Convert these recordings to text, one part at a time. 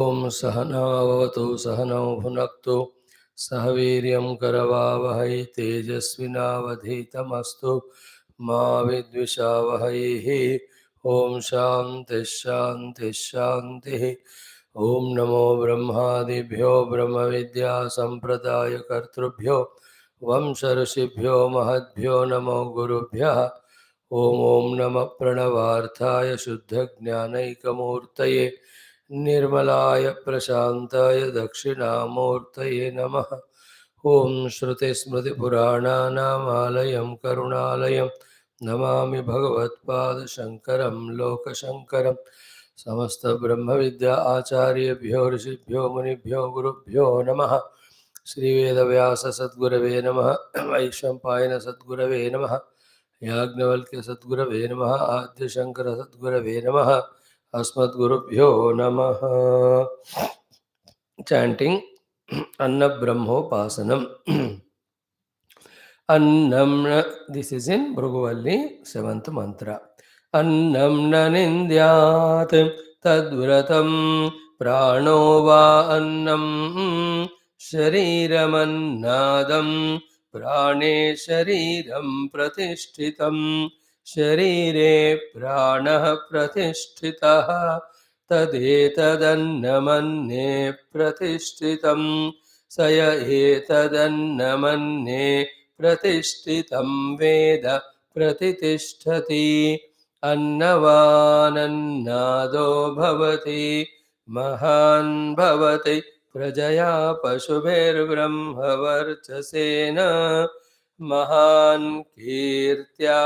ओम सहनावतु सहनौ भुनक्तु सह वीर्यं करवावहै तेजस्विनावधीतमस्तु मा विद्विषावहैः। ओम शान्ति शान्ति शान्तिः। ओम नमो ब्रह्मादिभ्यो ब्रह्म विद्या संप्रदाय कर्तृभ्यो वंश ऋषिभ्यो महद्भ्यो नमो गुरुभ्यः। ओम ओम नमः प्रणवार्थाय शुद्ध ज्ञानैकमूर्तये निर्मलाय प्रशान्ताय दक्षिणामूर्तये नमः। ओम श्रुतिस्मृतिपुराणानामालयं करुणालयं नमामि भगवत्पादशङ्करं लोकशङ्करं। समस्तब्रह्मविद्या आचार्येभ्यो ऋषिभ्यो मुनिभ्यो गुरुभ्यो नमः। श्रीवेदव्याससद्गुरवे नमः। वैशम्पायनसद्गुरवे नमः। याज्ञवल्क्यसद्गुरवे नमः। आद्यशङ्करसद्गुरवे नमः। अस्मद्गुरुभ्यो नमः। Chanting Annabrahmopasanam. Annam, this is in Bhruguvalli, 7th mantra. Annam na nindyat tadvratam prano va annam shariramannadam prane shariram pratishthitam sharire pranah pratishtitah तदेतदन्नमन्ये प्रतिष्ठितं स य एतदन्नमन्ये प्रतिष्ठितं वेद प्रतितिष्ठति अन्नवानन्नादो भवति महान् भवति प्रजया पशुभिर्ब्रह्मवर्चसेन महान् कीर्त्या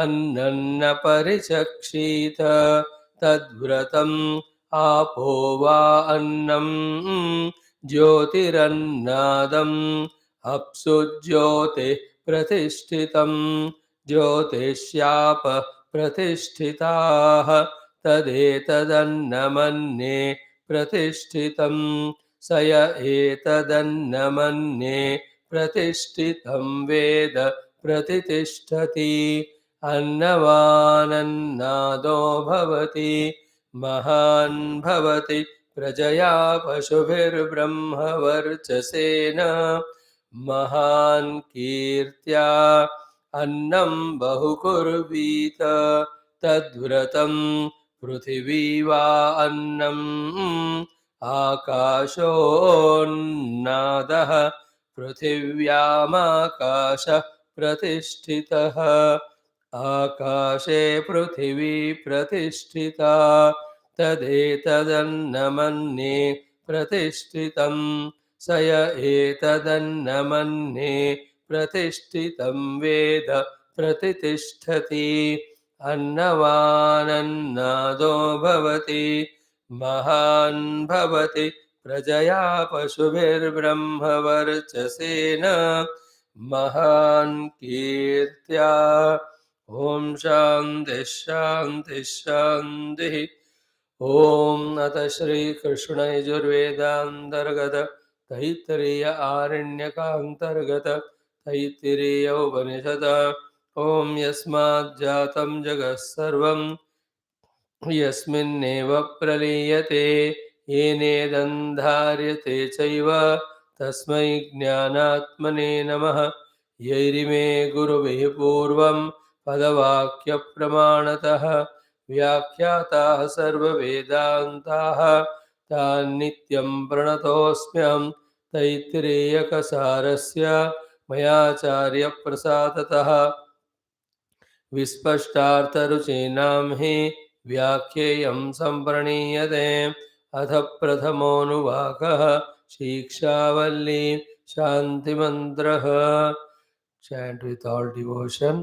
अन्नन्न परिचक्षित तद्व्रतम् आपो वा अन्नं ज्योतिरन्नादम् अप्सु ज्योतिः प्रतिष्ठितं ज्योतिष्याप प्रतिष्ठिताः तदेतदन्नमन्ये प्रतिष्ठितं स य एतदन्नमन्ये प्रतिष्ठितं वेद प्रतितिष्ठति अन्नवानन्नादो भवति महान् भवति प्रजया पशुभिर्ब्रह्मवर्चसेन महान् कीर्त्या अन्नं बहुकुर्वीत तद्व्रतं पृथिवी वा अन्नम् आकाशोन्नादः पृथिव्यामाकाश प्रतिष्ठितः आकाशे पृथिवी प्रतिष्ठिता तदेतदन्नमन्ये प्रतिष्ठितं स य एतदन्नमन्ये प्रतिष्ठितं वेद प्रतितिष्ठति अन्नवानन्नादो भवति महान् भवति प्रजया पशुभिर्ब्रह्मवर्चसेन महान् कीर्त्या। ओम शांति शांति शांति। ओम अथ श्री कृष्ण यजुर्वेदांतर्गत तैत्तिरीय आरण्यकांतर्गत तैत्तिरीय उपनिषद ओम यस्मात् जातं जगत् सर्वं यस्मिन्नेव प्रलीयते येनेदन्धार्यते चैव तस्मै ज्ञानात्मने नमः। यैरिमे गुरुभिः पूर्वं पदवाक्यप्रमाणतः व्याख्याताः सर्ववेदान्ताः तान् नित्यं प्रणतोऽस्म्यहं तैत्तिरीयकसारस्य मयाचार्यप्रसादतः विस्पष्टार्थरुचीनां हि व्याख्येयं सम्प्रणीयते। अथ प्रथमोऽनुवाकः शिक्षावल्ली शान्तिमन्त्रः। Chant with all devotion.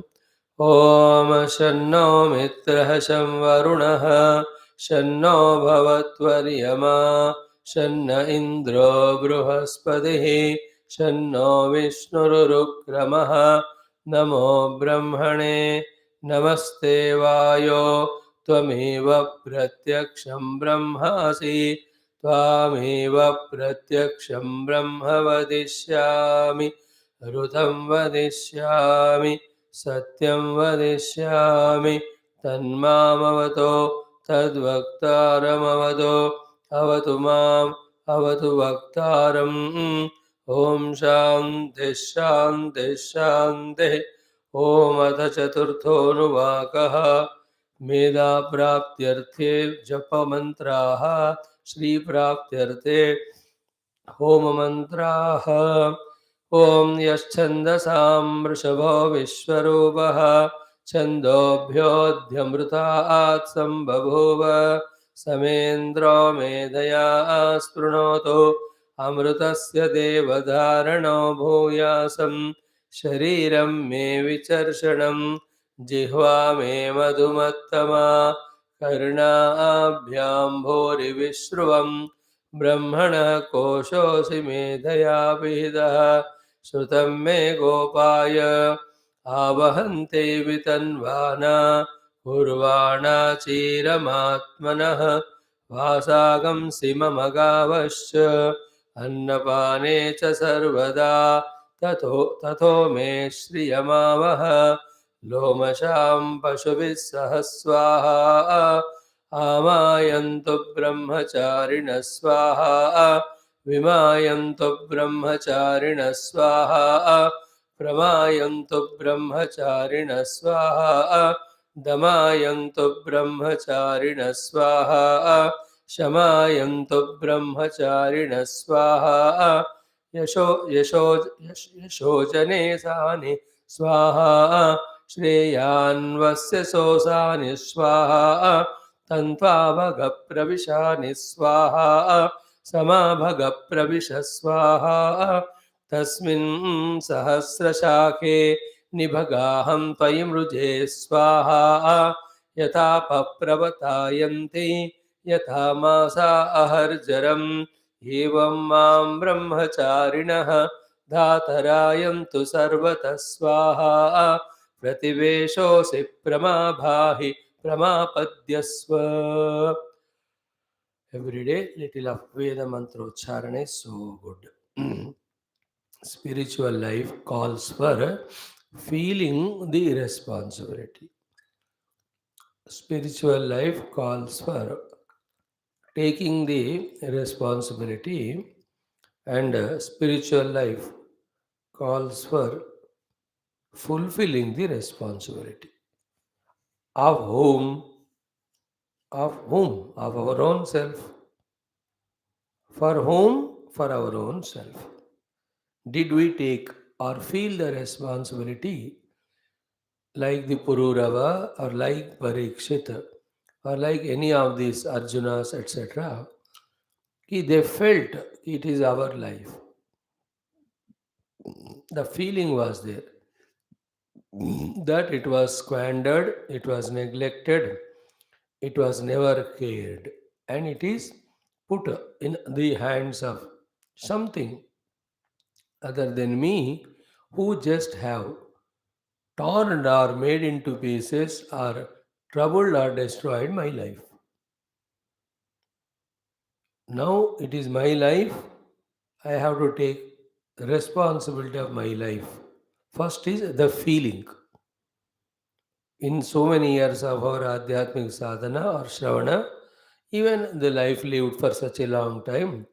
ॐ शन्नो मित्रः शं वरुणः शन्नो भवत्वर्यमा शन्न इन्द्रो बृहस्पतिः शन्नो विष्णुरुक्रमः नमो ब्रह्मणे नमस्ते वायो त्वमेव प्रत्यक्षं ब्रह्मासि त्वामेव प्रत्यक्षं ब्रह्म वदिष्यामि ऋतं वदिष्यामि सत्यं वदिष्यामि तन्मामवतो तद्वक्तारमवतो अवतु माम् अवतु वक्तारम्। ॐ शान्ति शान्ति शान्तिः। ॐ अथ चतुर्थोऽनुवाकः। मेधाप्राप्त्यर्थे जपमन्त्राः श्रीप्राप्त्यर्थे होममन्त्राः। ॐ यश्छन्दसां वृषभो विश्वरूपः छन्दोभ्योऽध्यमृतात् सम्बभूव समेन्द्रो मेधया स्पृणोतु अमृतस्य देवधारणो भूयासं शरीरं मे विचर्षणं जिह्वा मे मधुमत्तमा कर्णाभ्यां भूरिविश्रुवम् ब्रह्मणः कोशोऽसि मेधया विहितः श्रुतं मे गोपाय आवहन्ते वितन्वाना कुर्वाणा चीरमात्मनः वासागंसि मम गावश्च अन्नपाने च सर्वदा ततो मे श्रियमावह लोमशां पशुभिः सह स्वाहा आमायन्तु ब्रह्मचारिणः स्वाहा विमायन्तु ब्रह्मचारिणः स्वाहा प्रमायन्तु ब्रह्मचारिणः स्वाहा दमायन्तु ब्रह्मचारिणः स्वाहा शमायन्तु ब्रह्मचारिणः स्वाहा यशोजने सानि स्वाहा श्रेयान्वस्य सोसानि स्वाहा तन्त्वाभगप्रविशानि स्वाहा समाभगप्रविश स्वाहा तस्मिन् सहस्रशाखे निभगाहं त्वयि मृजे स्वाहा यथा पप्रवतायन्ति यथा मासा अहर्जरम् एवं मां ब्रह्मचारिणः धातरायन्तु सर्वतः स्वाहा प्रतिवेशोऽसि प्रमाभाहि प्रमापद्यस्व. Every day, little of Veda mantra ucharana is so good. Spiritual life calls for feeling the responsibility. Spiritual life calls for taking the responsibility, and spiritual life calls for fulfilling the responsibility. Of whom? Of whom? Of our own self. For whom? For our own self. Did we take or feel the responsibility like the Pururava or like Parikshit or like any of these Arjunas, etc.? They felt it is our life. The feeling was there that it was squandered, it was neglected, it was never cared, and it is put in the hands of something other than me, who just have torn or made into pieces or troubled or destroyed my life. Now it is my life. I have to take responsibility of my life. First is the feeling. In so many years of our Adhyatmic sadhana or Shravana, even the life lived for such a long time,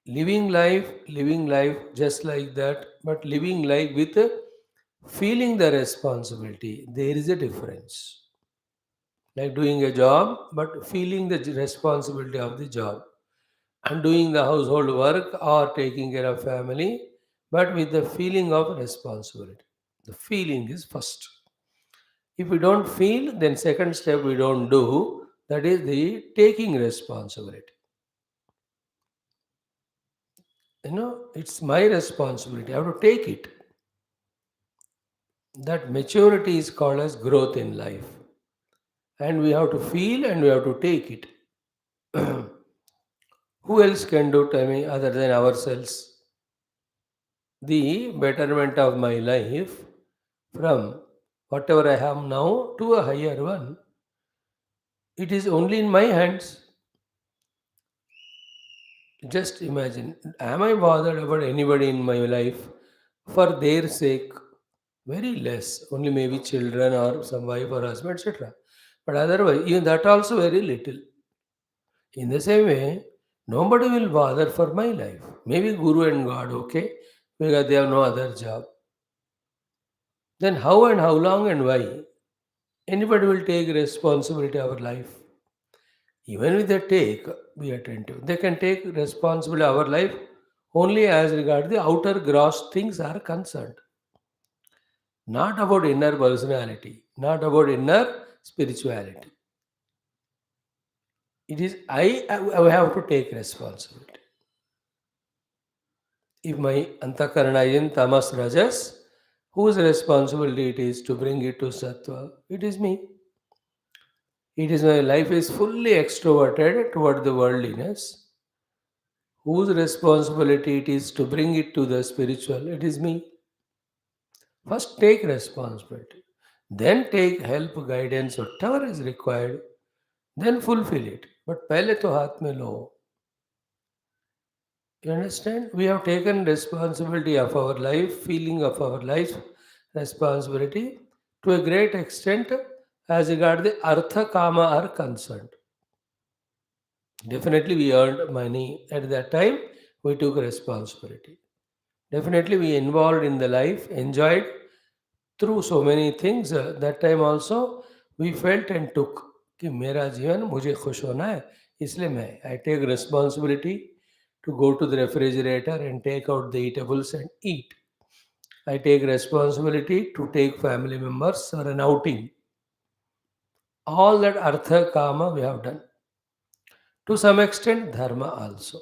living life just like that, but living life with feeling the responsibility. There is a difference. Like doing a job, but feeling the responsibility of the job, and doing the household work or taking care of family, but with the feeling of responsibility. The feeling is first. If we don't feel, then second step we don't do. That is the taking responsibility. It's my responsibility. I have to take it. That maturity is called as growth in life. And we have to feel and we have to take it. Who else can do, tell me, other than ourselves? The betterment of my life from whatever I have now to a higher one, it is only in my hands. Just imagine, am I bothered about anybody in my life for their sake? Very less, only maybe children or some wife or husband, etc. But otherwise, even that also very little. In the same way, nobody will bother for my life. Maybe Guru and God, okay, because they have no other job. Then how and how long and why? Anybody will take responsibility of our life. Even if they take, be attentive. They can take responsibility of our life only as regard the outer gross things are concerned. Not about inner personality, not about inner spirituality. It is I have to take responsibility. If my antakarana is in tamas rajas, whose responsibility it is to bring it to sattva? It is me. It is my life is fully extroverted toward the worldliness. Whose responsibility it is to bring it to the spiritual? It is me. First take responsibility. Then take help, guidance, whatever is required. Then fulfill it. But पहले तो हाथ में लो. You understand? We have taken responsibility of our life, feeling of our life, responsibility to a great extent as regard the artha kama are concerned. Definitely we earned money at that time, we took responsibility. Definitely we involved in the life, enjoyed through so many things. That time also we felt and took कि मेरा जीवन मुझे खुश होना है इसलिए मैं I take responsibility to go to the refrigerator and take out the eatables and eat. I take responsibility to take family members or an outing. All that artha kama we have done. To some extent, dharma also.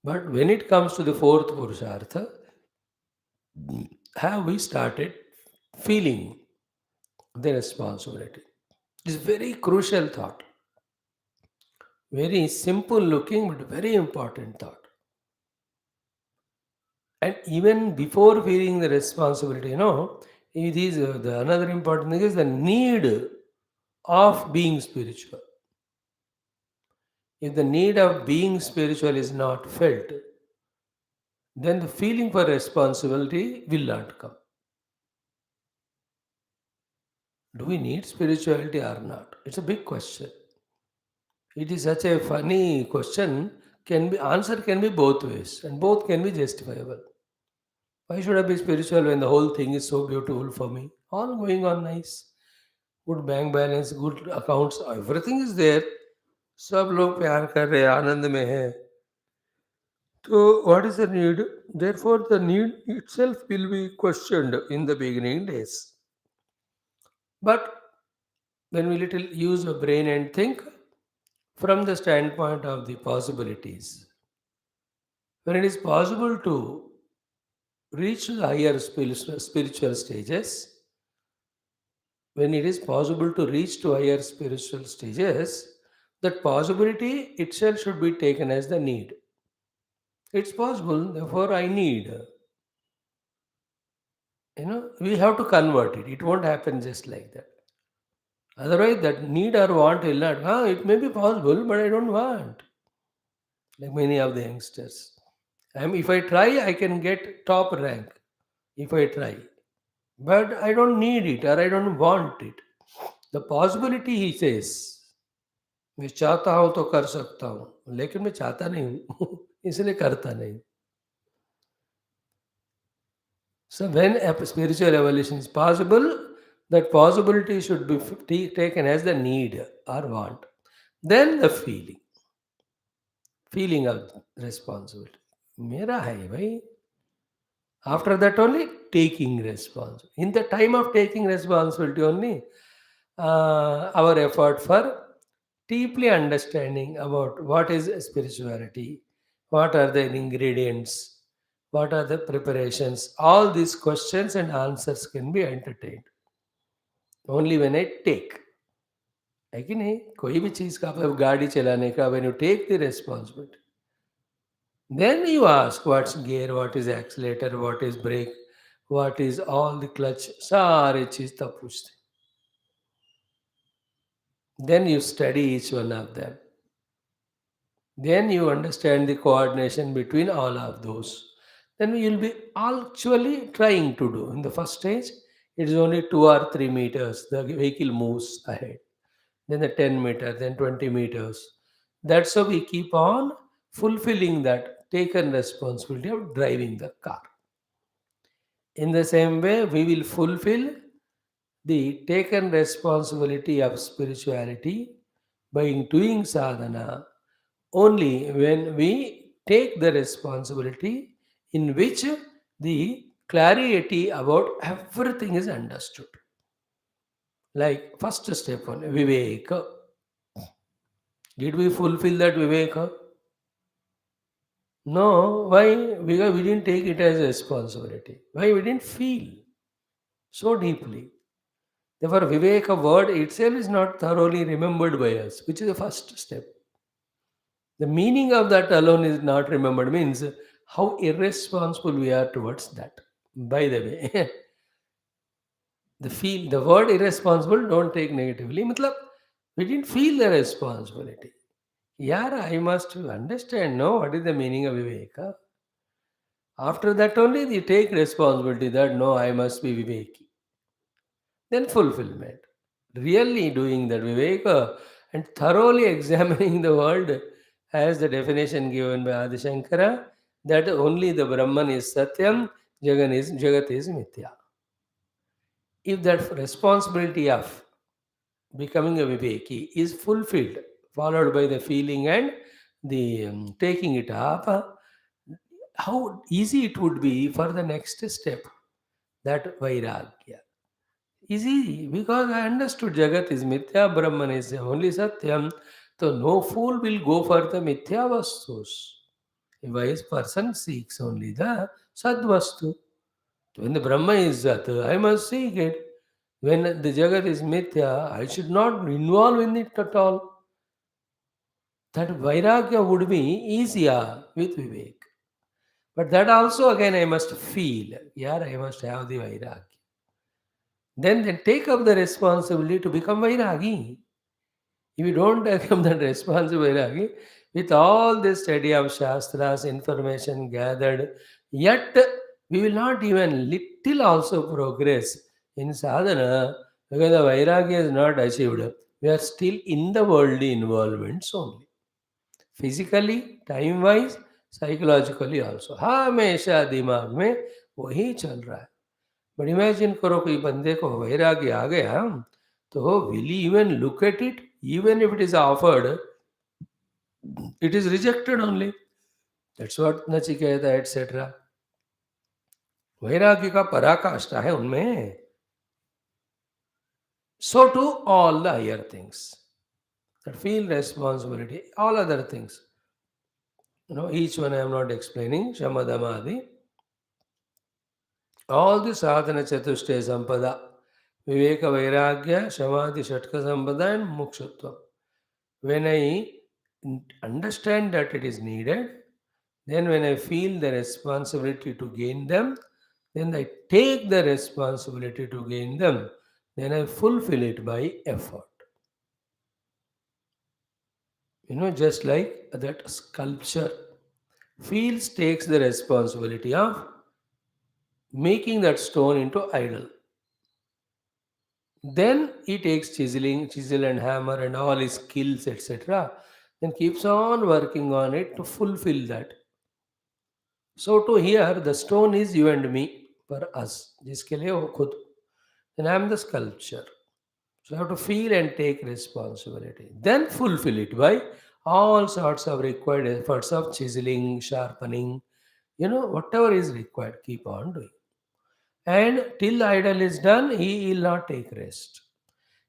But when it comes to the fourth purushartha, have we started feeling the responsibility? It's very crucial thought. Very simple looking, but very important thought. And even before feeling the responsibility, it is the another important thing is the need of being spiritual. If the need of being spiritual is not felt, then the feeling for responsibility will not come. Do we need spirituality or not? It's a big question. It is such a funny question. Can be answer can be both ways, and both can be justifiable. Why should I be spiritual when the whole thing is so beautiful for me? All going on nice. Good bank balance, good accounts, everything is there. सब लोग प्यार कर रहे हैं आनंद में है तो what is the need? Therefore the need itself will be questioned in the beginning days. But when we little use a brain and think from the standpoint of the possibilities, when it is possible to reach the higher spiritual stages, when it is possible to reach to higher spiritual stages, that possibility itself should be taken as the need. It's possible, therefore I need. We have to convert it. It won't happen just like that. Otherwise, that need or want will not. It may be possible, but I don't want. Like many of the youngsters. If I try, I can get top rank. If I try. But I don't need it or I don't want it. The possibility he says, मैं चाहता हूं तो कर सकता हूं लेकिन मैं चाहता नहीं हूं इसलिए करता नहीं. So when a spiritual evolution is possible, that possibility should be taken as the need or want. Then the feeling of responsibility. मेरा है भाई. After that only taking responsibility. In the time of taking responsibility only, our effort for deeply understanding about what is spirituality, what are the ingredients, what are the preparations, all these questions and answers can be entertained only when I take. है कि नहीं कोई भी चीज़ का आप गाड़ी चलाने का when you take the responsibility, then you ask what's gear, what is accelerator, what is brake, what is all the clutch, सारे चीज़ तब पूछते. Then you study each one of them. Then you understand the coordination between all of those. Then you will be actually trying to do. In the first stage, it is only 2 or 3 meters. The vehicle moves ahead. then the 10 meter, then 20 meters. That's how we keep on fulfilling that taken responsibility of driving the car. In the same way, we will fulfill the taken responsibility of spirituality by doing sadhana only when we take the responsibility in which the clarity about everything is understood. Like first step one, Viveka. Did we fulfill that Viveka? No. Why? Because we didn't take it as a responsibility. Why? We didn't feel so deeply. Therefore, Viveka word itself is not thoroughly remembered by us, which is the first step. The meaning of that alone is not remembered, means how irresponsible we are towards that. By the way, the word irresponsible, don't take negatively. Matlab, we didn't feel the responsibility. Yeah, I must understand, no, what is the meaning of Viveka. After that only we take responsibility that no, I must be Viveki. Then fulfillment. Really doing that Viveka and thoroughly examining the world as the definition given by Adi Shankara, that only the Brahman is Satyam, Jagat is Mithya. If that responsibility of becoming a Viveki is fulfilled, followed by the feeling and the taking it up, how easy it would be for the next step, that Vairagya. Easy, because I understood Jagat is Mithya, Brahman is only Satyam. So no fool will go for the Mithya Vastus. A wise person seeks only the Sadvastu. When the Brahma is Sat, I must seek it. When the Jagat is Mithya, I should not involve in it at all. That Vairagya would be easier with Vivek. But that also again I must feel. Yeah, I must have the Vairagya. Then take up the responsibility to become Vairagi. If you don't become that responsible Vairagi, with all this study of Shastras, information gathered, yet we will not even little also progress in sadhana because the Vairagi is not achieved. We are still in the worldly involvements only. Physically, time wise, psychologically also हमेशा दिमाग में वही चल रहा है. But imagine करो कोई बंदे को वैराग्य आ गया तो will even look at it even if it is offered it is rejected only. That's what Nachiketa etcetera. वैराग्य का पराकाष्ठा है उनमें. So to all the higher things that feel responsibility, all other things. Each one I am not explaining. Shamadamadi. All the sadhana chatushtaya sampada. Viveka Vairagya, Samadhi Shatka Sampada and Mukshutva. When I understand that it is needed, then when I feel the responsibility to gain them, then I take the responsibility to gain them, then I fulfill it by effort. Just like that sculpture feels takes the responsibility of making that stone into idol. Then he takes chisel and hammer and all his skills, etc. Then keeps on working on it to fulfill that. So to here, the stone is you and me for us. जिसके लिए वो खुद. Then I am the sculpture. So I have to feel and take responsibility. Then fulfill it by all sorts of required efforts of chiseling, sharpening, whatever is required, keep on doing. And till idol is done, he will not take rest.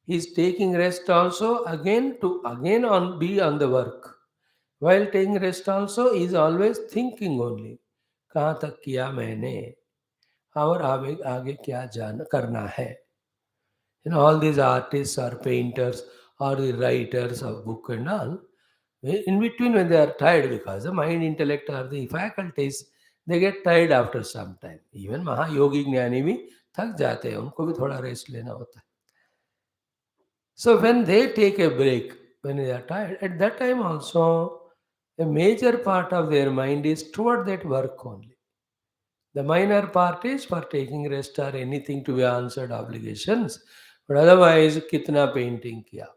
He is taking rest also again to again on be on the work. While taking rest also, he is always thinking only. कहाँ तक किया मैंने और आगे आगे क्या जान करना है. All these artists or painters or the writers of book and all, in between when they are tired because the mind, intellect or the faculties, they get tired after some time. Even महायोगी ज्ञानी भी थक जाते हैं, उनको भी थोड़ा rest लेना होता है. So when they take a break, when they are tired, at that time also, a major part of their mind is toward that work only. The minor part is for taking rest or anything to be answered obligations. But otherwise, kitna painting kiya.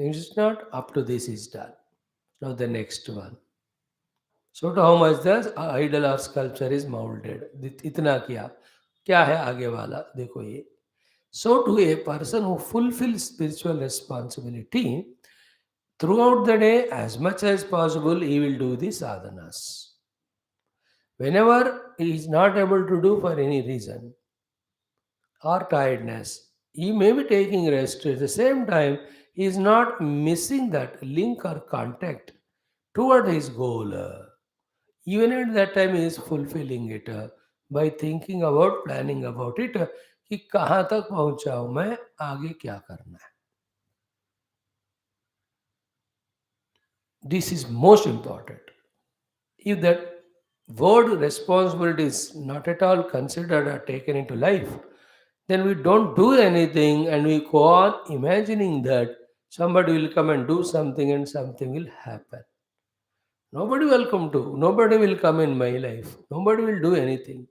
It's not up to this is done. Now the next one. So to how much the idol or sculpture is molded. इतना किया. क्या है आगे वाला? देखो ये. So to a person who fulfills spiritual responsibility, throughout the day, as much as possible, he will do the sadhanas. Whenever he is not able to do for any reason or tiredness, he may be taking rest. At the same time, he is not missing that link or contact toward his goal. Even at that time, he is fulfilling it by thinking about, planning about it, कि कहाँ तक पहुँचा हूँ मैं, आगे क्या करना है. This is most important. If that word responsibility is not at all considered or taken into life, then we don't do anything and we go on imagining that somebody will come and do something and something will happen. Nobody will come in my life. Nobody will do anything.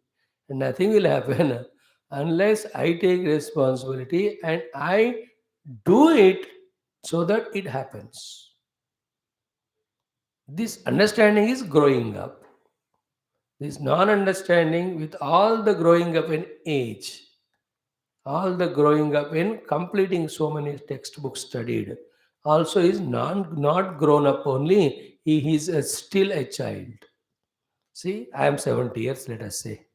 And nothing will happen unless I take responsibility and I do it so that it happens. This understanding is growing up. This non understanding, with all the growing up in age, all the growing up in completing so many textbooks studied, also is not grown up only, he is still a child. See, I am 70 years, let us say.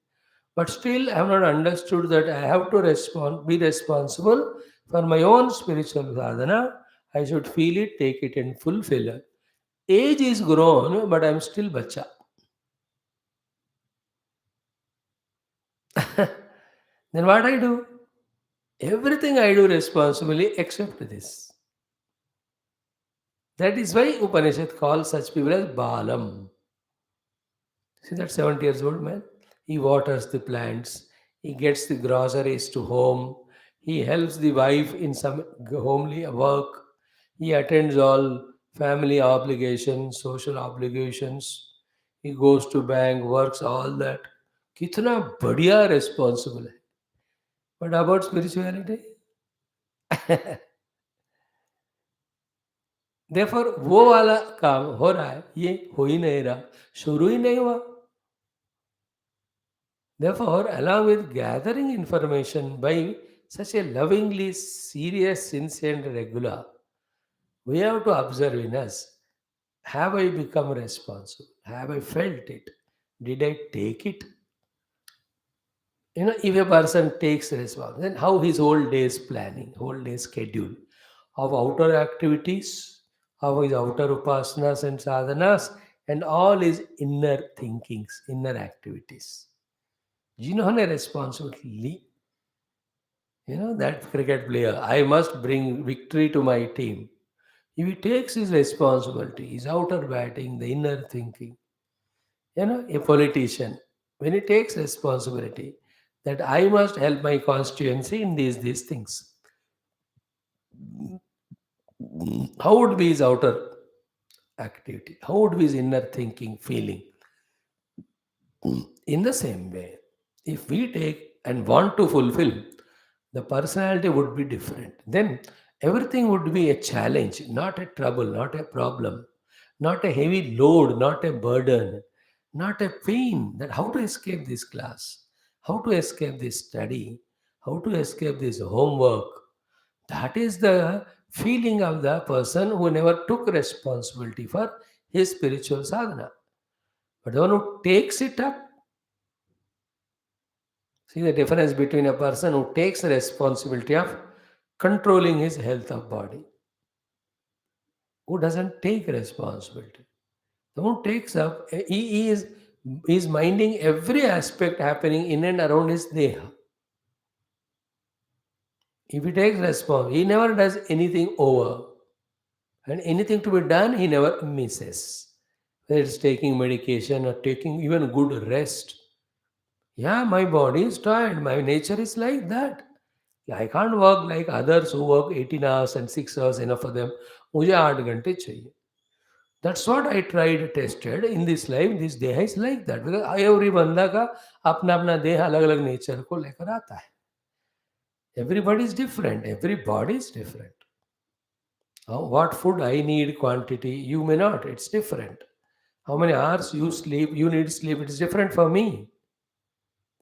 But still, I have not understood that I have to be responsible for my own spiritual sadhana. I should feel it, take it, and fulfill it. Age is grown, but I am still bacha. Then what I do? Everything I do responsibly except this. That is why Upanishad calls such people as Balam. See that 70 years old man? He waters the plants, he gets the groceries to home, he helps the wife in some homely work, he attends all family obligations, social obligations, he goes to bank, works, all that. कितना बढ़िया responsible है. But about spirituality? Therefore वो वाला काम हो रहा है, ये हो ही नहीं रहा, शुरू ही नहीं हुआ. Therefore, along with gathering information by such a lovingly serious, sincere, and regular, we have to observe in us, have I become responsible? Have I felt it? Did I take it? If a person takes responsibility, then how his whole day's planning, whole day schedule of outer activities, of his outer upasanas and sadhanas, and all his inner thinkings, inner activities. जिन्होंने responsibility, that cricket player, I must bring victory to my team. If he takes his responsibility, his outer batting, the inner thinking, a politician, when he takes responsibility, that I must help my constituency in these things, how would be his outer activity? How would be his inner thinking, feeling? In the same way, if we take and want to fulfill, the personality would be different. Then everything would be a challenge, not a trouble, not a problem, not a heavy load, not a burden, not a pain. That how to escape this class, how to escape this study, how to escape this homework. That is the feeling of the person who never took responsibility for his spiritual sadhana. But the one who takes it up, see the difference between a person who takes the responsibility of controlling his health of body, who doesn't take responsibility. The one who takes up, he is minding every aspect happening in and around his deha. If he takes responsibility, he never does anything over. And anything to be done, he never misses. Whether it's taking medication or taking even good rest. Yeah, my body is tired. My nature is like that. I can't work like others who work 18 hours and 6 hours enough for them. मुझे 8 घंटे चाहिए. That's what I tried, tested in this life. This देह is like that. Because every बंदा का अपना अपना देह अलग अलग नेचर को लेकर आता है. Everybody is different. Every body is different. What food I need quantity, you may not. It's different. How many hours you sleep, you need sleep, it's different for me.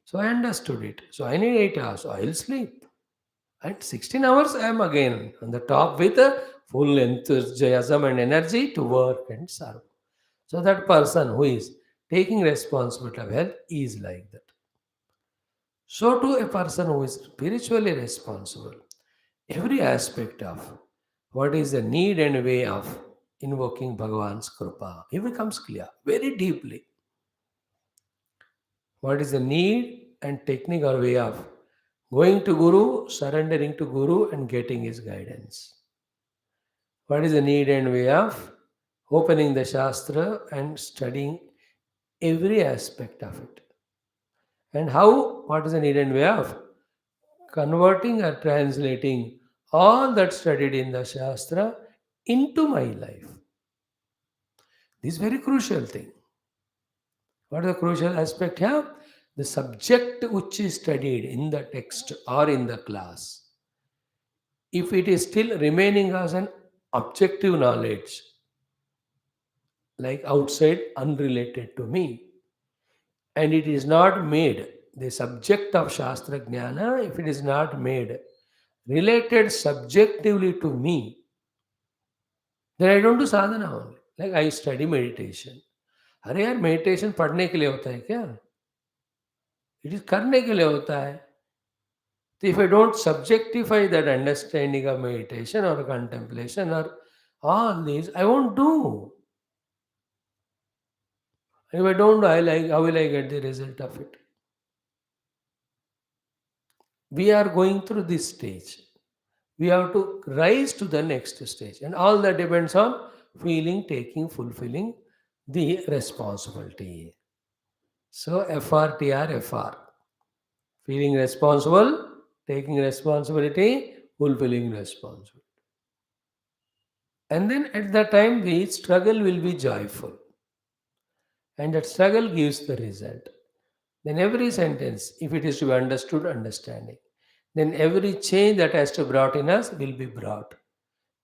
So I understood it. So I need 8 hours, so I'll sleep. At 16 hours, I am again on the top with a full enthusiasm and energy to work and serve. So that person who is taking responsibility of health is like that. So to a person who is spiritually responsible, every aspect of what is the need and way of invoking Bhagavan's Krupa, it becomes clear very deeply. What is the need and technique or way of going to Guru, surrendering to Guru, and getting his guidance. What is the need and way of opening the Shastra and studying every aspect of it? And how, what is the need and way of converting or translating all that studied in the Shastra into my life? This is very crucial thing. What is the crucial aspect here? The subject which is studied in the text or in the class, if it is still remaining as an objective knowledge, like outside, unrelated to me, and it is not made the subject of Shastra Jnana, if it is not made related subjectively to me, then I don't do sadhana only. Like I study meditation. अरे यार meditation पढ़ने के लिए होता है क्या? It is करने के लिए होता है. So if I don't subjectify that understanding of meditation or contemplation or all these, I won't do. If I don't do, how will I get the result of it? We are going through this stage. We have to rise to the next stage. And all that depends on feeling, taking, fulfilling the responsibility. So FRTR, FR. Feeling responsible, taking responsibility, fulfilling responsibility. And then at that time, the struggle will be joyful. And that struggle gives the result. Then every sentence, if it is to be understood, understanding. Then every change that has to be brought in us will be brought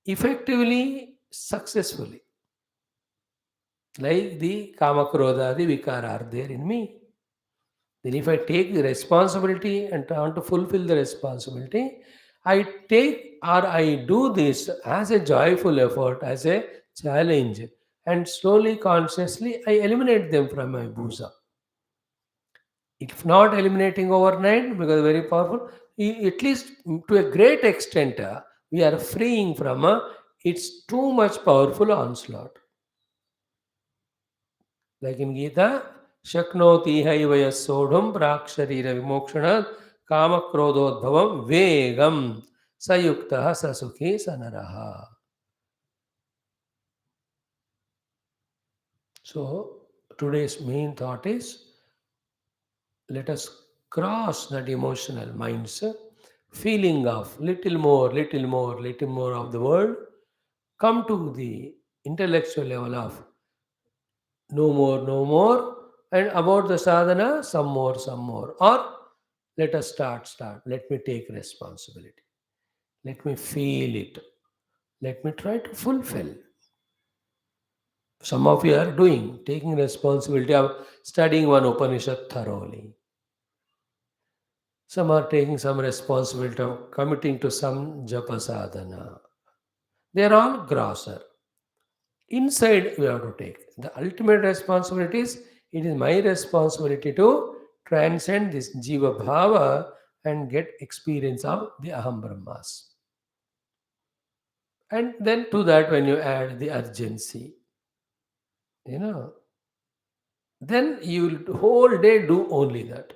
effectively, successfully. Like the Kama Krodha, the Vikara are there in me. Then if I take the responsibility and want to fulfill the responsibility, I take or I do this as a joyful effort, as a challenge, and slowly, consciously, I eliminate them from my bosom. If not eliminating overnight, because very powerful, at least to a great extent, we are freeing from its too much powerful onslaught. Like in Gita, Shaknoti haivaya sodham praksharira vimokshana kama krodhodbhavam vegam sayukta sasukhi sanaraha. So today's main thought is, let us cross that emotional mindset, feeling of little more, little more, little more of the world, come to the intellectual level of no more, no more, and about the sadhana, some more, some more. Or let us start. Let me take responsibility. Let me feel it. Let me try to fulfill. Some of you are doing, taking responsibility of studying one Upanishad thoroughly. Some are taking some responsibility of committing to some japa sadhana. They are all grosser. Inside, we have to take. The ultimate responsibility is, it is my responsibility to transcend this jiva bhava and get experience of the aham brahmas. And then to that, when you add the urgency, you know, then you will whole day do only that.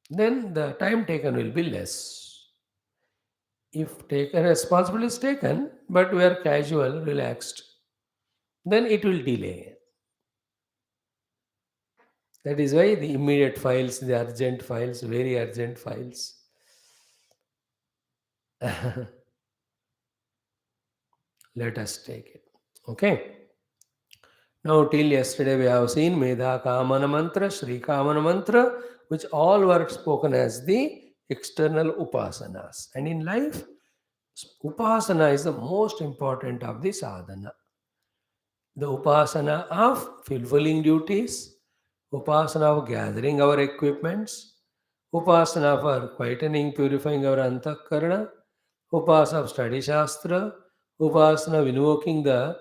Then the time taken will be less. If taken responsibility is taken, but we are casual, relaxed, then it will delay. That is why the immediate files, the urgent files, very urgent files. Let us take it. Okay. Now, till yesterday, we have seen Medha Kamana Mantra, Sri Kamana Mantra, which all were spoken as the external upasanas. And in life, Upasana is the most important of the sadhana. The upasana of fulfilling duties, upasana of gathering our equipments, upasana for quietening, purifying our antakarana, upasana of study shastra, upasana of invoking the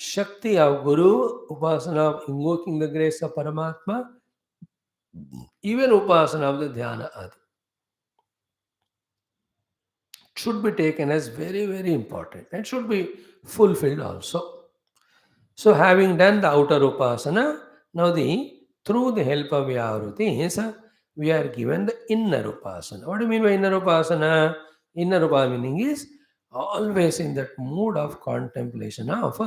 Shakti of Guru, Upasana of invoking the grace of Paramatma, even Upasana of the Dhyana Adi should be taken as very, very important and should be fulfilled also. So, having done the outer Upasana, now through the help of Vyavruti, we are given the inner Upasana. What do you mean by inner Upasana? Inner Upasana meaning is always in that mood of contemplation of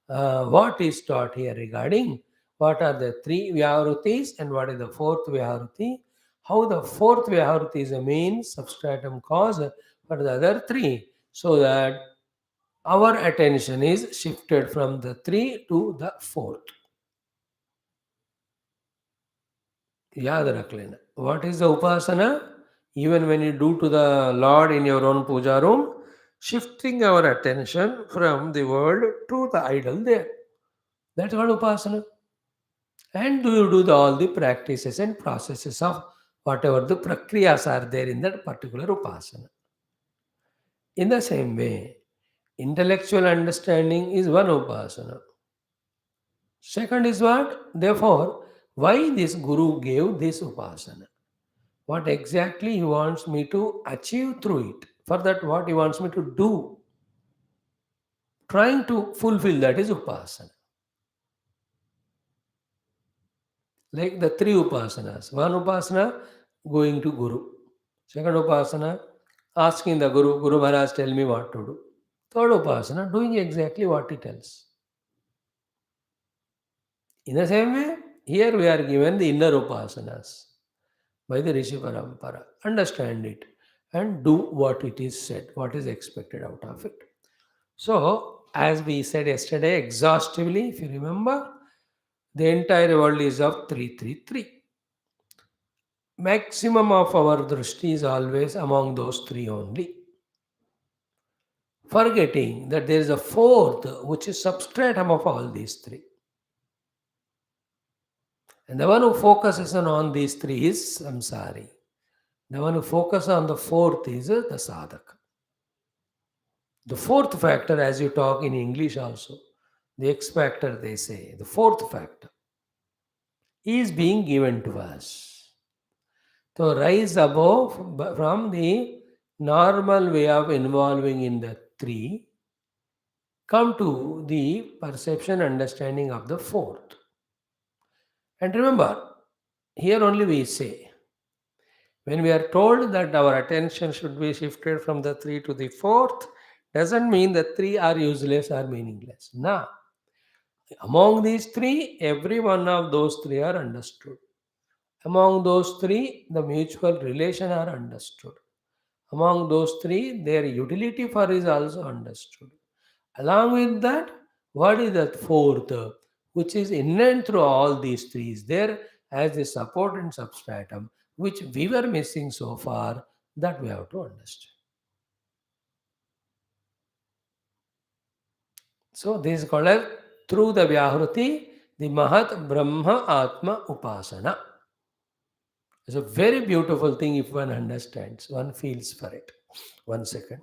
what is taught here regarding what are the three Vyavrutis and what is the fourth Vyavruti, how the fourth Vyavruti is a main substratum cause for the other three, so that our attention is shifted from the three to the fourth. याद रख लेना. What is the upasana? Even when you do to the Lord in your own puja room, shifting our attention from the world to the idol there. That's what upasana. And do you do all the practices and processes of whatever the prakriyas are there in that particular upasana. In the same way, intellectual understanding is one upasana. Second is what? Therefore, why this Guru gave this upasana? What exactly he wants me to achieve through it? For that, what he wants me to do? Trying to fulfill that is upasana. Like the three upasanas. One upasana, going to Guru. Second upasana, asking the Guru, Guru Maharaj, tell me what to do. Third upasana, doing exactly what he tells. In the same way, here we are given the inner upasanas by the Rishi Parampara. Understand it and do what it is said, what is expected out of it. So, as we said yesterday, exhaustively, if you remember, the entire world is of 333. Maximum of our drishti is always among those three only. Forgetting that there is a fourth, which is substratum of all these three. And the one who focuses on these three is samsari. The one who focuses on the fourth is the sadhaka. The fourth factor, as you talk in English also, the X factor they say, the fourth factor is being given to us. To rise above from the normal way of involving in the three, come to the perception understanding of the fourth. And remember, here only we say, when we are told that our attention should be shifted from the three to the fourth, doesn't mean the three are useless or meaningless. Now, among these three, every one of those three are understood. Among those three, the mutual relation are understood. Among those three, their utility for is also understood. Along with that, what is the fourth, which is in and through all these three is there as the support and substratum, which we were missing so far, that we have to understand. So this is called as through the Vyahruti, the Mahat Brahma Atma Upasana. It's a very beautiful thing if one understands, one feels for it. 1 second.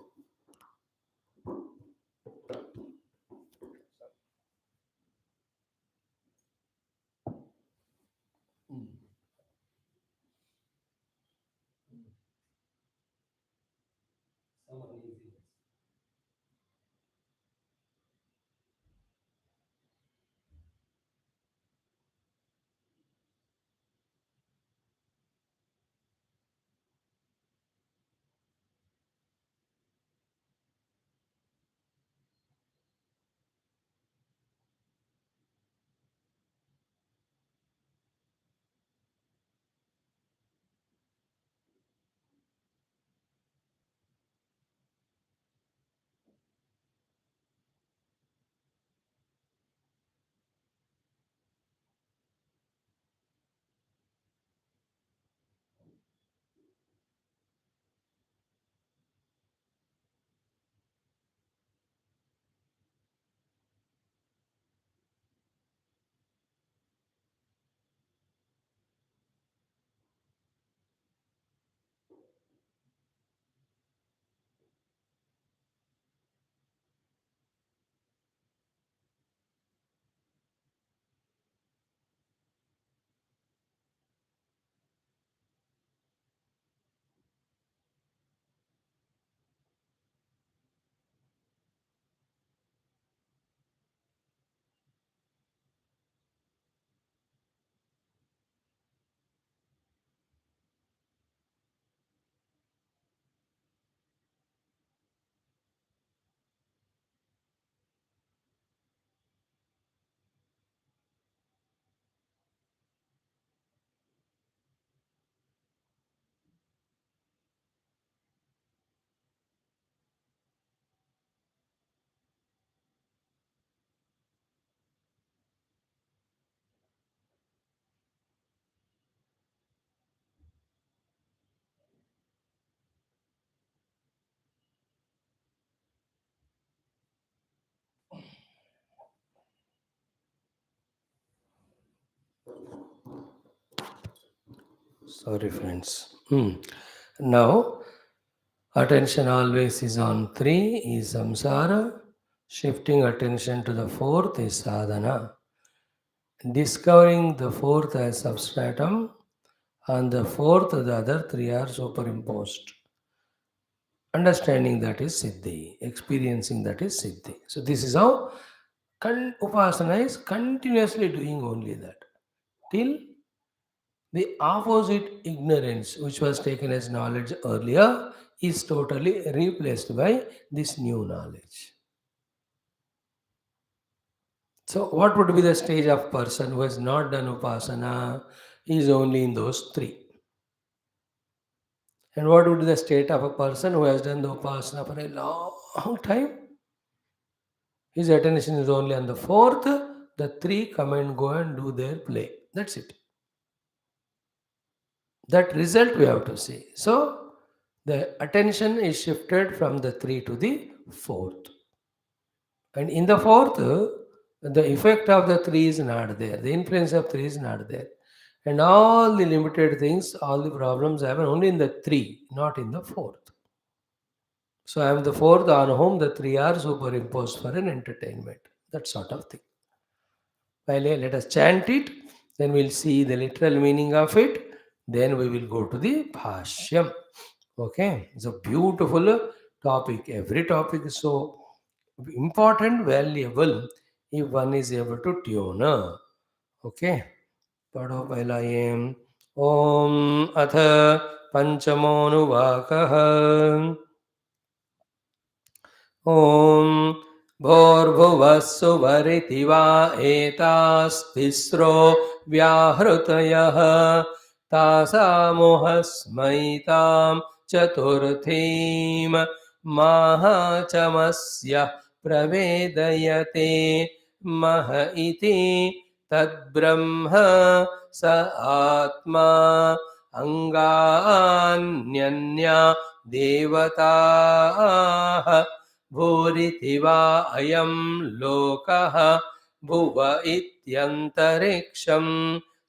Sorry, friends. Now, attention always is on three is samsara. Shifting attention to the fourth is sadhana. Discovering the fourth as substratum and the fourth, the other three are superimposed. Understanding that is siddhi. Experiencing that is siddhi. So, this is how upasana is continuously doing only that. Till the opposite ignorance, which was taken as knowledge earlier, is totally replaced by this new knowledge. So, what would be the stage of person who has not done upasana? Is only in those three. And what would be the state of a person who has done the upasana for a long time? His attention is only on the fourth. The three come and go and do their play. That's it. That result we have to see. So, the attention is shifted from the three to the fourth. And in the fourth, the effect of the three is not there. The influence of three is not there. And all the limited things, all the problems happen only in the three, not in the fourth. So I am the fourth on whom the three are superimposed for an entertainment. That sort of thing. Well, let us chant it, then we'll see the literal meaning of it, then we will go to the Bhashyam. Okay, it's a beautiful topic. Every topic is so important, valuable if one is able to tune. Okay, पढ़ो पहला ये ओम अथ पंचमोनुवाकः ॐ भोर्भुवः सुवरिति वा एतास्तिस्रो व्याहृतयः तासामुहस्मैतां चतुर्थीं माहाचमस्य प्रवेदयते मह इति तद्ब्रह्म स आत्मा अङ्गान्यन्या देवताः भूरिति वा अयं लोकः भुव इत्यन्तरिक्षं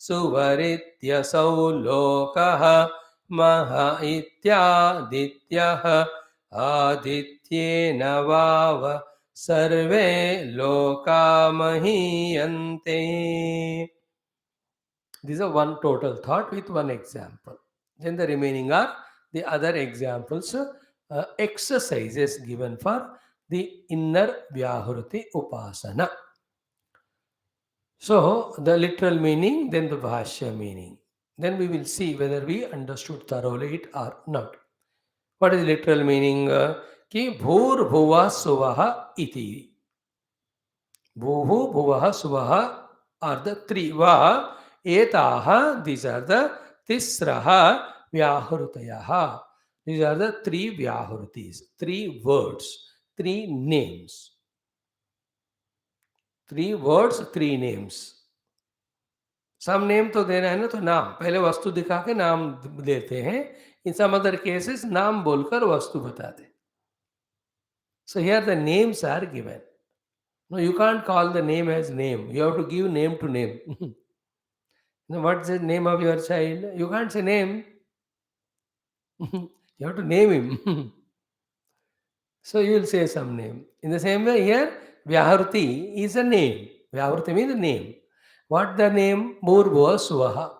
सुवरित्यसौ लोकः मह इत्यादित्यः आदित्येन वाव सर्वे लोका महीयन्ते. This is a one total thought with one example. Then the remaining are the other examples, exercises given for the inner Vyahruti Upasana. So, the literal meaning, then the Bhashya meaning. Then we will see whether we understood thoroughly it or not. What is literal meaning? Ki bhur bhuva suvaha iti. Bhuhu bhuvaha suvaha are the three. Va etaha, these are the tisraha vyahrutayaha. These are the three vyahrutis, three words, three names. Three words, three names. Some name तो देना है ना, तो नाम पहले वस्तु दिखा के नाम देते हैं. इन सम अदर केसेस नाम बोलकर वस्तु बताते. So here the names are given. No, you can't call the name as name. You have to give name to name. What's the name of your child? You can't say name. You have to name him. So you will say some name. In the same way here, Vyahruti is a name. Vyahruti means a name. What the name? Bhurbhuva Suvaha.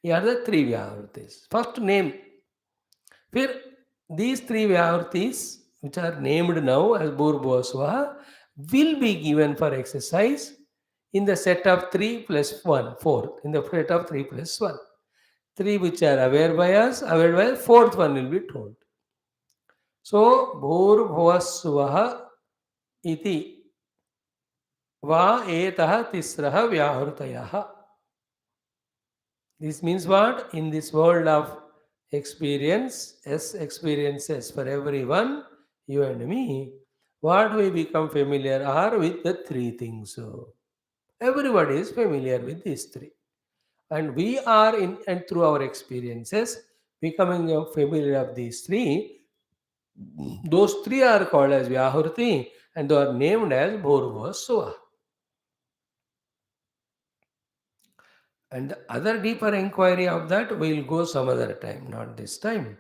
Here are the three Vyahrutis. First name. Here, these three Vyahrutis, which are named now as Bhurbhuva Suvaha, will be given for exercise in the set of 3 plus 1, 4. In the set of 3 plus 1. 3 which are aware by us, fourth one will be told. So, Bhurbhuva Suvaha iti va etaha tisraha Vyahrutayaha. This means what? In this world of experience, experiences for everyone, you and me, what we become familiar are with the three things. So, everybody is familiar with these three. And we are in and through our experiences becoming familiar of these three. Those three are called as Vyahruti and they are named as Bhurva Suva. And the other deeper inquiry of that will go some other time, not this time.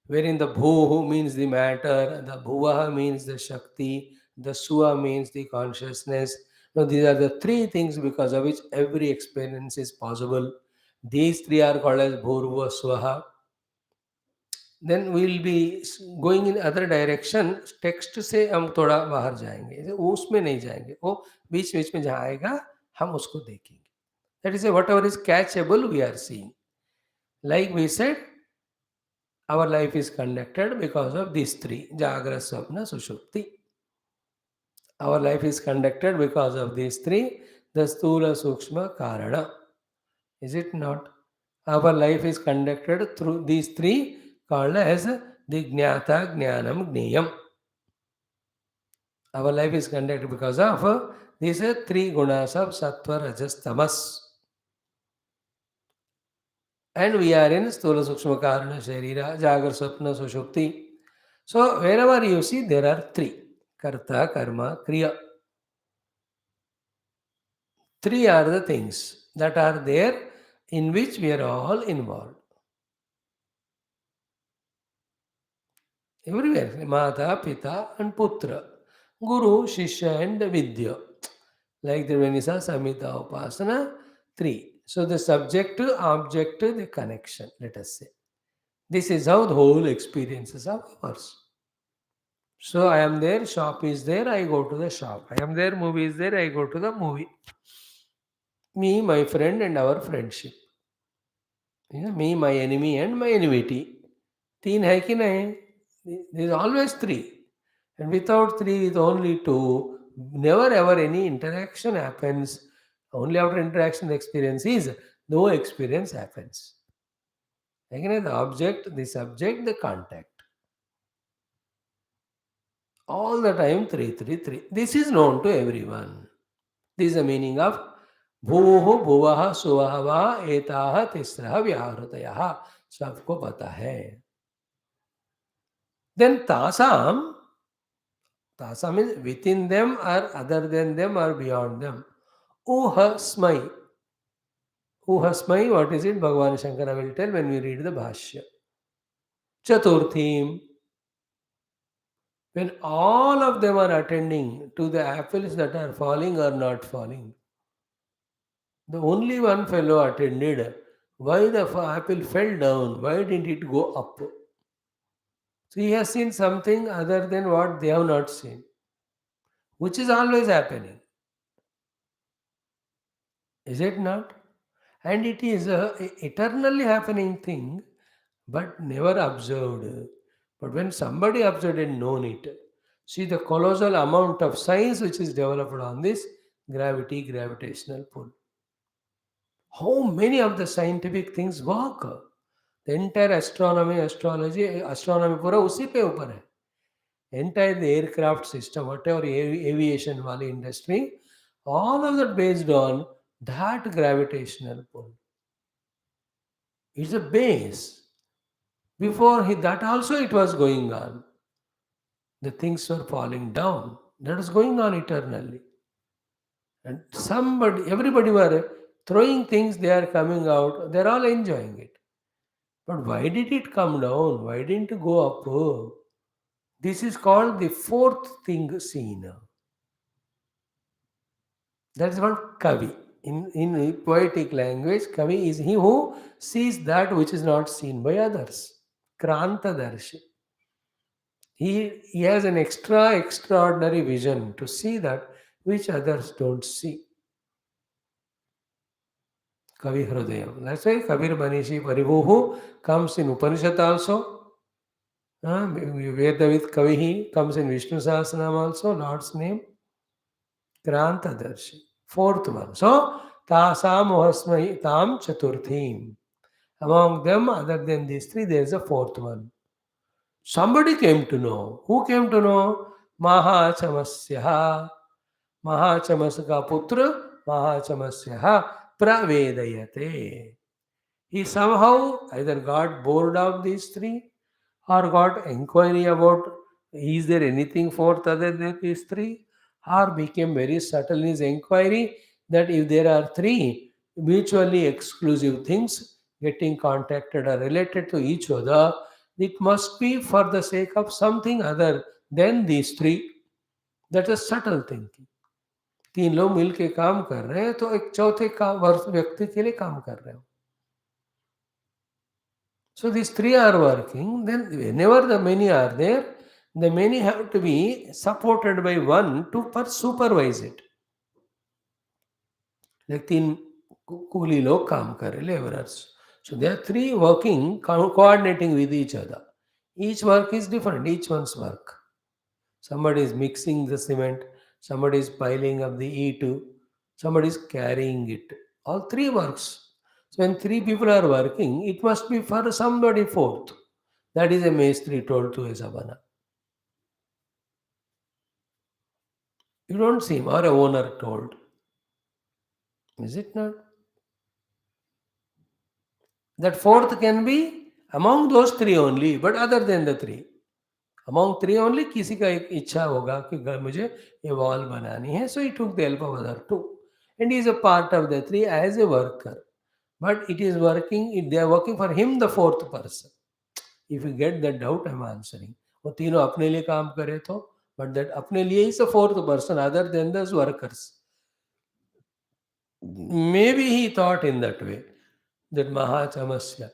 Wherein the bhu means the matter, the bhuvaha means the shakti, the sua means the consciousness. Now, these are the three things because of which every experience is possible. These three are called as bhurva swaha. Then we'll be going in other direction. Text से हम थोड़ा बाहर जाएंगे, वो उसमें नहीं जाएंगे, वो बीच बीच में जहाँ आएगा हम उसको देखेंगे. That is whatever is catchable we are seeing. Like we said, our life is conducted because of these three: Jagra, Swapna, Sushupti. Our life is conducted because of these three: the Sthula, Sukshma, Karana. Is it not? Our life is conducted through these three called as the Jnata, Jnanam, Gneyam. Our life is conducted because of these three gunas of Sattva, Rajas, Tamas. And we are in Sthula Sukshma Karana Sharira, Jagar Swapna Sushupti. So wherever you see, there are three: Karta, Karma, Kriya. Three are the things that are there in which we are all involved. Everywhere: Mata, Pita, and Putra, Guru, Shishya, and Vidya. Like the Venisa, Samhita, Upasana, three. So the subject, object, the connection, let us say. This is how the whole experiences of ours. So I am there, shop is there, I go to the shop. I am there, movie is there, I go to the movie. Me, my friend, and our friendship. Yeah, me, my enemy, and my enmity. तीन है कि नहीं? There is always three. And without three, with only two, never ever any interaction happens. Only after interaction, the experience is no experience happens. Again, the object, the subject, the contact. All the time, three, three, three. This is known to everyone. This is the meaning of भूः भुवः सुवः वा एताः तिस्रः व्याहृतयः. सबको पता है. Then tasam is within them or other than them or beyond them. Uhasmai. Uhasmai, what is it? Bhagavan Shankara will tell when we read the Bhashyam. Chaturthim. When all of them are attending to the apples that are falling or not falling, the only one fellow attended. Why the apple fell down? Why didn't it go up? So he has seen something other than what they have not seen, which is always happening. Is it not? And it is a eternally happening thing, but never observed. But when somebody observed and known it, see the colossal amount of science which is developed on this gravity, gravitational pull. How many of the scientific things work? The entire astronomy, astrology, astronomy पूरा उसी पे ऊपर है. Entire the aircraft system, whatever aviation wali industry, all of that based on that gravitational pull. It's a base. Before that also it was going on. The things were falling down. That was going on eternally. And everybody were throwing things, they are coming out, they're all enjoying it. But why did it come down? Why didn't it go up? This is called the fourth thing seen. That's what Kavi. In poetic language, Kavi is he who sees that which is not seen by others. Krantadarshi. He has an extraordinary vision to see that which others don't see. Kavi Hridayam. That's why Kabir Manishi Parivuhu comes in Upanishad also. Vedavit Kavihi comes in Vishnu Sahasranam also, Lord's name. Krantadarshi. Fourth one. So, Tasam Ohasmai Tam Chaturthim. Among them, other than these three, there is a fourth one. Somebody came to know. Who came to know? Mahachamasya. Mahachamas ka putra Mahachamasya pravedayate. He somehow either got bored of these three or got inquiry about is there anything fourth other than these three, or became very subtle in his inquiry that if there are three, mutually exclusive things getting contacted or related to each other, it must be for the sake of something other than these three. That is subtle thinking. तीन लोग मिल के काम कर रहे हैं तो एक चौथे काम व्यक्ति के लिए काम कर रहे हो. So these three are working. Then whenever the many are there, the many have to be supported by one to supervise it. Like तीन कूली लोग काम कर रहे laborers. So there are three working, coordinating with each other. Each work is different, each one's work. Somebody is mixing the cement, somebody is piling up the E2, somebody is carrying it. All three works. So when three people are working, it must be for somebody fourth. That is a Maestri told to a Sabana. You don't see him, or a owner told. Is it not? That fourth can be among those three only, but other than the three. Among three only किसी का एक इच्छा होगा कि मुझे ये wall बनानी है, so he took the help of other two. And he is a part of the three as a worker. But it is working, they are working for him, the fourth person. If you get that doubt, I am answering. वो तीनों अपने लिए काम करे तो, but that अपने लिए is a fourth person other than those workers. Maybe he thought in that way, that Mahachamasya,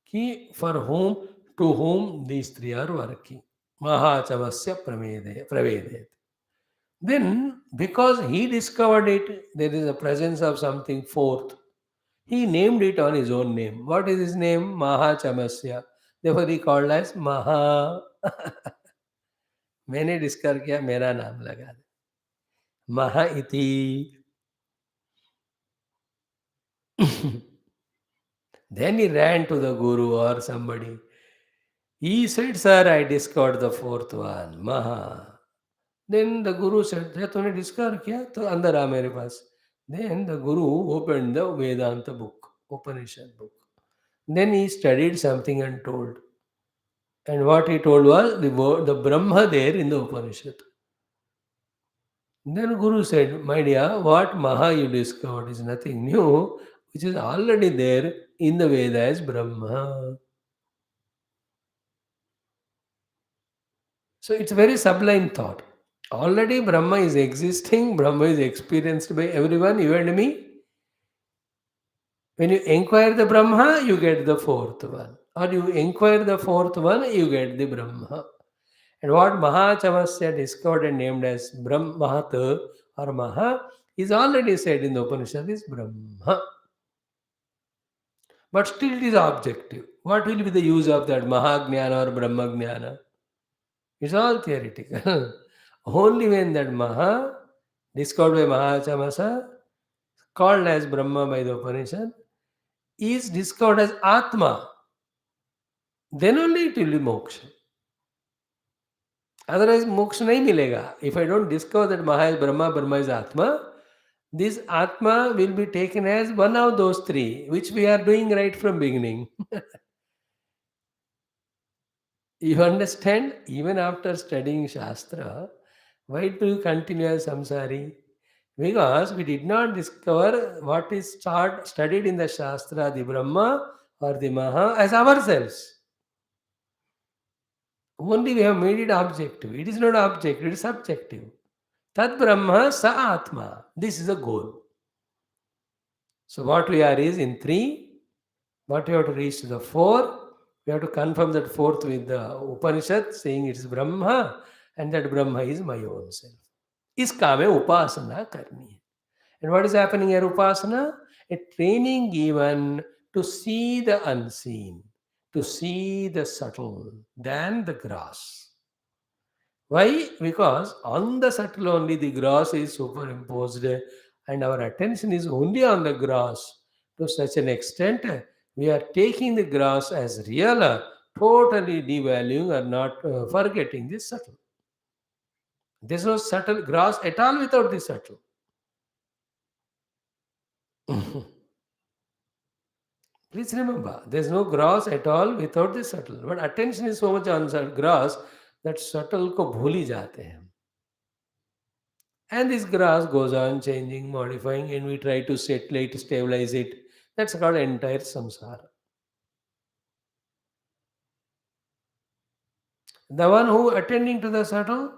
ki for whom, to whom these three are working. Mahachamasya pravedet. Then, because he discovered it, there is a presence of something fourth. He named it on his own name. What is his name? Mahachamasya. Therefore, he called as Maha. मैंने discover किया, मेरा नाम लगा दे. Maha iti. Then he ran to the guru or somebody. He said, Sir, I discovered the fourth one, Maha. Then the guru said, "क्या तूने discover किया? तो अंदर आ मेरे पास." Then the guru opened the Vedanta book, Upanishad book. Then he studied something and told. And what he told was the word, the Brahma there in the Upanishad. Then Guru said, My dear, what Maha you discovered is nothing new, which is already there in the Veda as Brahma. So it's a very sublime thought. Already Brahma is existing, Brahma is experienced by everyone, you and me. When you inquire the Brahma, you get the fourth one. Or you inquire the fourth one, you get the Brahma. And what Mahachamasya discovered and named as Mahat or Maha is already said in the Upanishad is Brahma. But still it is objective. What will be the use of that Mahajnana or Brahmajnana? It's all theoretical. Only when that Maha, discovered by Mahachamasya, called as Brahma by the Upanishad, is discovered as Atma, then only it will be moksha. Otherwise, moksha nahi milega. If I don't discover that Maha is Brahma, Brahma is Atma, this Atma will be taken as one of those three, which we are doing right from beginning. You understand? Even after studying Shastra, why do you continue as samsari? Because we did not discover what is studied in the Shastra, the Brahma or the Maha, as ourselves. Only we have made it objective. It is not objective, it is subjective. Tad Brahma sa Atma. This is a goal. So what we are is in three, what we have to reach to the four, we have to confirm that fourth with the Upanishad, saying it is Brahma, and that Brahma is my own self. इसका हमें उपासना करनी है. And what is happening here, Upasana? A training given to see the unseen, to see the subtle than the gross. Why? Because on the subtle only the gross is superimposed and our attention is only on the gross. To such an extent, we are taking the gross as real, totally devaluing or not forgetting the subtle. There's no subtle gross at all without the subtle. Please remember, there's no gross at all without the subtle. But attention is so much on gross that subtle को भूल ही जाते हैं. And this grass goes on changing, modifying, and we try to settle it, stabilize it. That's called entire samsara. The one who attending to the subtle,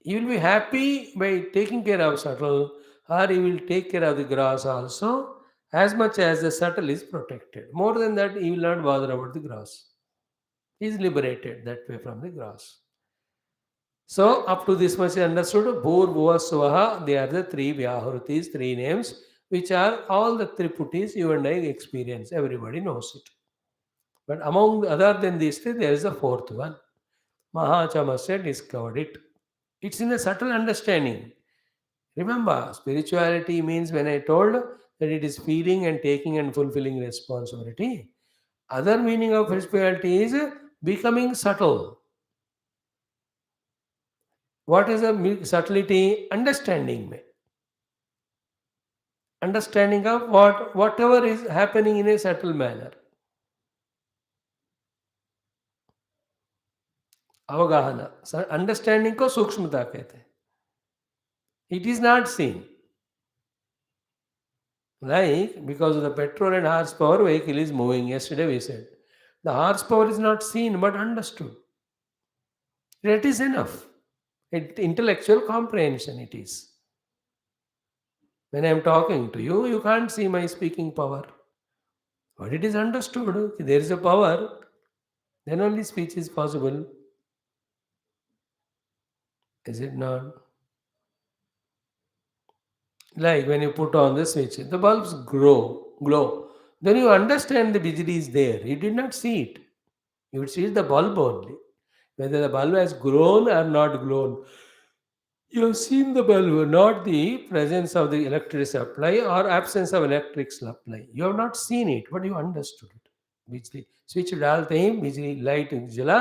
he will be happy by taking care of subtle, or he will take care of the grass also, as much as the subtle is protected. More than that, he will not bother about the grass. He is liberated that way from the grass. So, up to this much understood, Bhur, Bhuva, Swaha, they are the three Vyahrutis, three names, which are all the Triputis you and I experience. Everybody knows it. But among other than these three, there is a fourth one. Mahachamasya discovered it. It's in a subtle understanding. Remember, spirituality means when I told that it is feeling and taking and fulfilling responsibility. Other meaning of spirituality is becoming subtle. What is the subtlety? Understanding me. Understanding of whatever is happening in a subtle manner. अवगाहना understanding को सूक्ष्मता कहते हैं. It is not seen. Like because of the petrol and horsepower, vehicle is moving. Yesterday we said the horsepower is not seen but understood. That is enough. Intellectual comprehension it is. When I am talking to you, you can't see my speaking power, but it is understood. There is a power. Then only speech is possible. Is it not? Like when you put on the switch, the bulbs glow. Then you understand the bijli is there. You did not see it. You would see the bulb only. Whether the bulb has grown or not grown. You have seen the bulb, not the presence of the electric supply or absence of electric supply. You have not seen it, but you understood it. बिजली switch डालते ही बिजली light जला,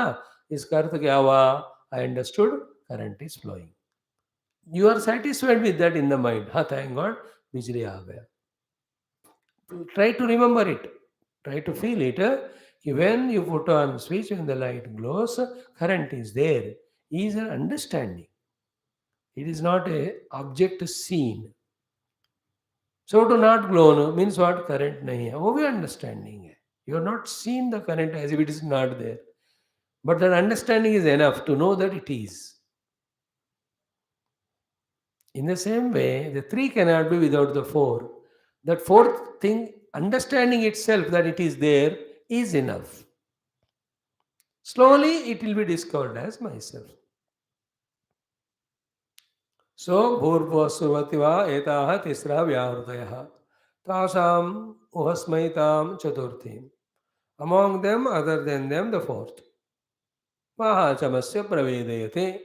इसका अर्थ क्या हुआ? I understood current is flowing. You are satisfied with that in the mind. हाँ, thank God बिजली आ गया. Try to remember it. Try to feel it. When you put on switch, when the light glows, current is there. Is an understanding. It is not a object seen. So to not glow means what? Current nahi hai. वो भी understanding है. You have not seen the current as if it is not there. But that understanding is enough to know that it is. In the same way, the three cannot be without the four. That fourth thing, understanding itself that it is there, is enough. Slowly it will be discovered as myself. So, Bhurva Survativa Etaha Tisra Vyahrudayaha Tasam Uhasmaitam Chaturthim. Among them, other than them, the fourth. Mahachamasya Pravedayate.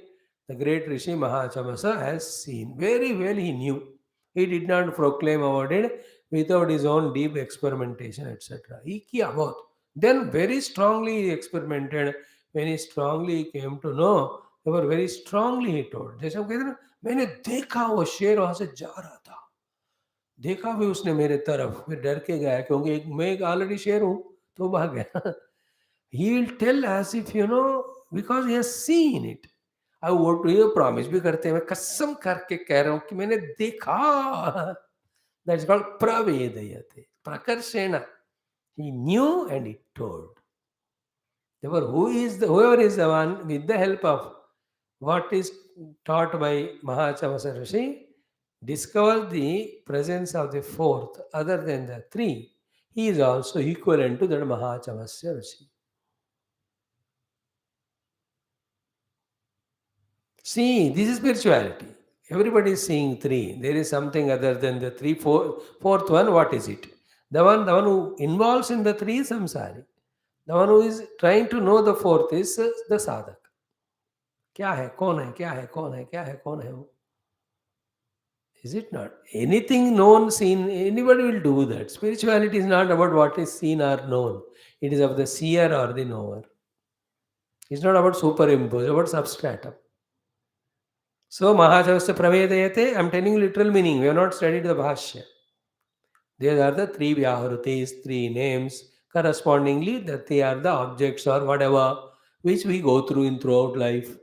The great Rishi Mahachamasa has seen. Very well he knew. He did not proclaim about it without his own deep experimentation, etc. He kiya bahut. Then very strongly he experimented. When he strongly came to know, they were very strongly he told. जैसे हम कहते हैं ना, मैंने देखा वो शेर वहां से जा रहा था. देखा भी उसने मेरे तरफ, फिर डर के गया क्योंकि मैं एक ऑलरेडी शेर हूँ तो भाग गया. He will tell as if because he has seen it. अब वो तो ये प्रॉमिस भी करते हैं, मैं कसम करके कह रहा हूँ कि मैंने देखा. That's called pravedayate. Prakarshena. He knew and he told. Therefore, whoever is the one with the help of what is taught by Mahachamasa Rishi, discover the presence of the fourth other than the three. He is also equivalent to that Mahachamasya Rishi. See, this is spirituality. Everybody is seeing three. There is something other than the three. Fourth one, what is it? The one who involves in the three is samsari. The one who is trying to know the fourth is the sadhak. क्या है, कौन है, क्या है, कौन है, क्या है, कौन है वो? Is it not? Anything known, seen, anybody will do that. Spirituality is not about what is seen or known. It is of the seer or the knower. It's not about superimpose, it's about substratum. So, Mahachavasya Pravedayate, I'm telling you literal meaning. We have not studied the Bhashya. These are the three Vyahrutis, three names. Correspondingly, that they are the objects or whatever which we go through in throughout life.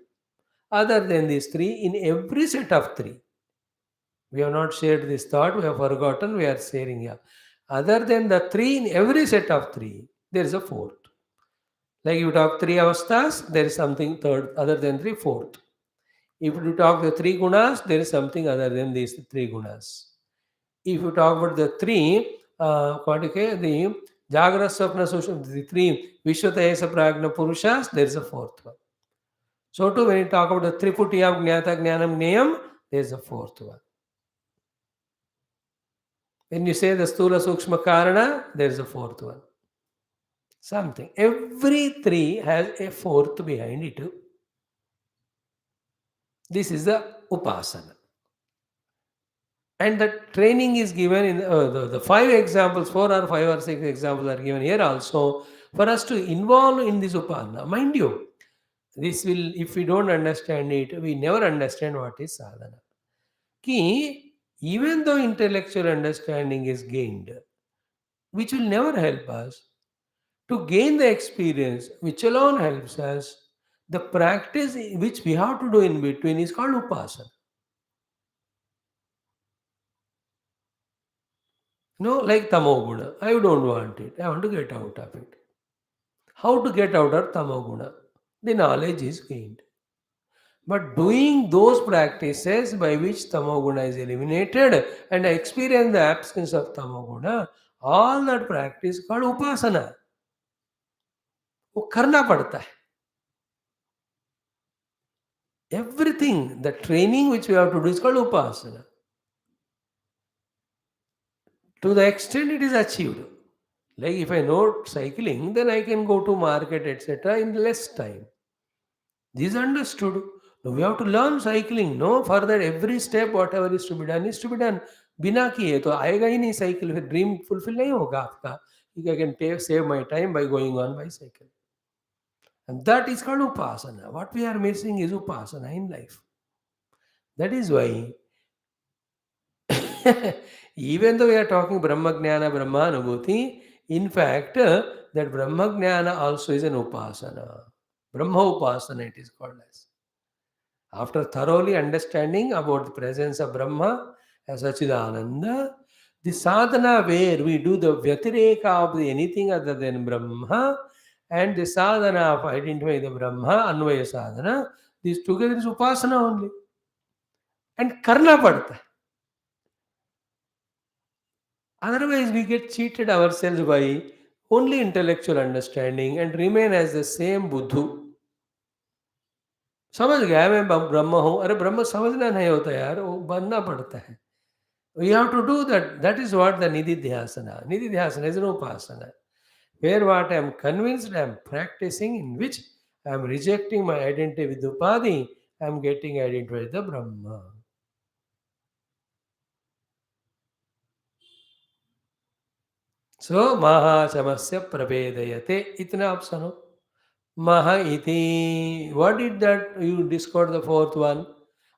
Other than these three, in every set of three, We have not shared this thought, we have forgotten, we are sharing here. Other than the three, in every set of three, there is a fourth. Like you talk three avasthas, there is something third, other than three, fourth. If you talk the three gunas, there is something other than these three gunas. If you talk about the three, what okay, the Jagra Swapna Sushupti, the three Vishwatayasa Pragna Purushas, there is a fourth one. So too, when you talk about the Triputi of Jnata Jnanam Niyam, there is a fourth one. When you say the Stula Sukshma Karana, there is a fourth one. Something. Every three has a fourth behind it. This is the Upasana. And the training is given in the five examples, four or five or six examples are given here also for us to involve in this Upasana. Mind you, this will, if we don't understand it, we never understand what is sadhana. Ki, even though intellectual understanding is gained, which will never help us, to gain the experience, which alone helps us, the practice which we have to do in between is called upasana. No, like tamoguna. I don't want it. I want to get out of it. How to get out of tamoguna? The knowledge is gained. But doing those practices by which tamoguna is eliminated and experience the absence of tamoguna, all that practice called upasana. वो करना पड़ता है. Everything, the training which we have to do is called upasana. To the extent it is achieved. Like if I know cycling, then I can go to market, etc. in less time. This is understood. Now we have to learn cycling. No, for that every step, whatever is to be done is to be done. बिना किए तो आएगा ही नहीं cycle, फिर dream fulfil नहीं होगा आपका. I can save my time by going on bicycle. And that is called upasana. What we are missing is upasana in life. That is why, even though we are talking Brahma Jnana, Brahma Anubhuti, in fact, that Brahma Jnana also is an upasana. Brahma upasana it is called as. After thoroughly understanding about the presence of Brahma as Sachidananda, the sadhana where we do the Vyatireka of the anything other than Brahma and the sadhana of identifying the Brahma, Anvaya sadhana, these together is upasana only. And karna padta. Otherwise, we get cheated ourselves by only intellectual understanding and remain as the same बुद्धू. समझ गया मैं ब्रह्म हूँ. अरे ब्रह्म समझना नहीं होता यार, वो बनना पड़ता है. We have to do that. That is what the nididhyasana. Nididhyasana is an upasana. Where what I am convinced I am practicing, in which I am rejecting my identity with Upadi, I am getting identified with the Brahma. So, Maha Samasya Prabedayate. Itna आप सुनो. Maha iti. What did that you discovered the fourth one?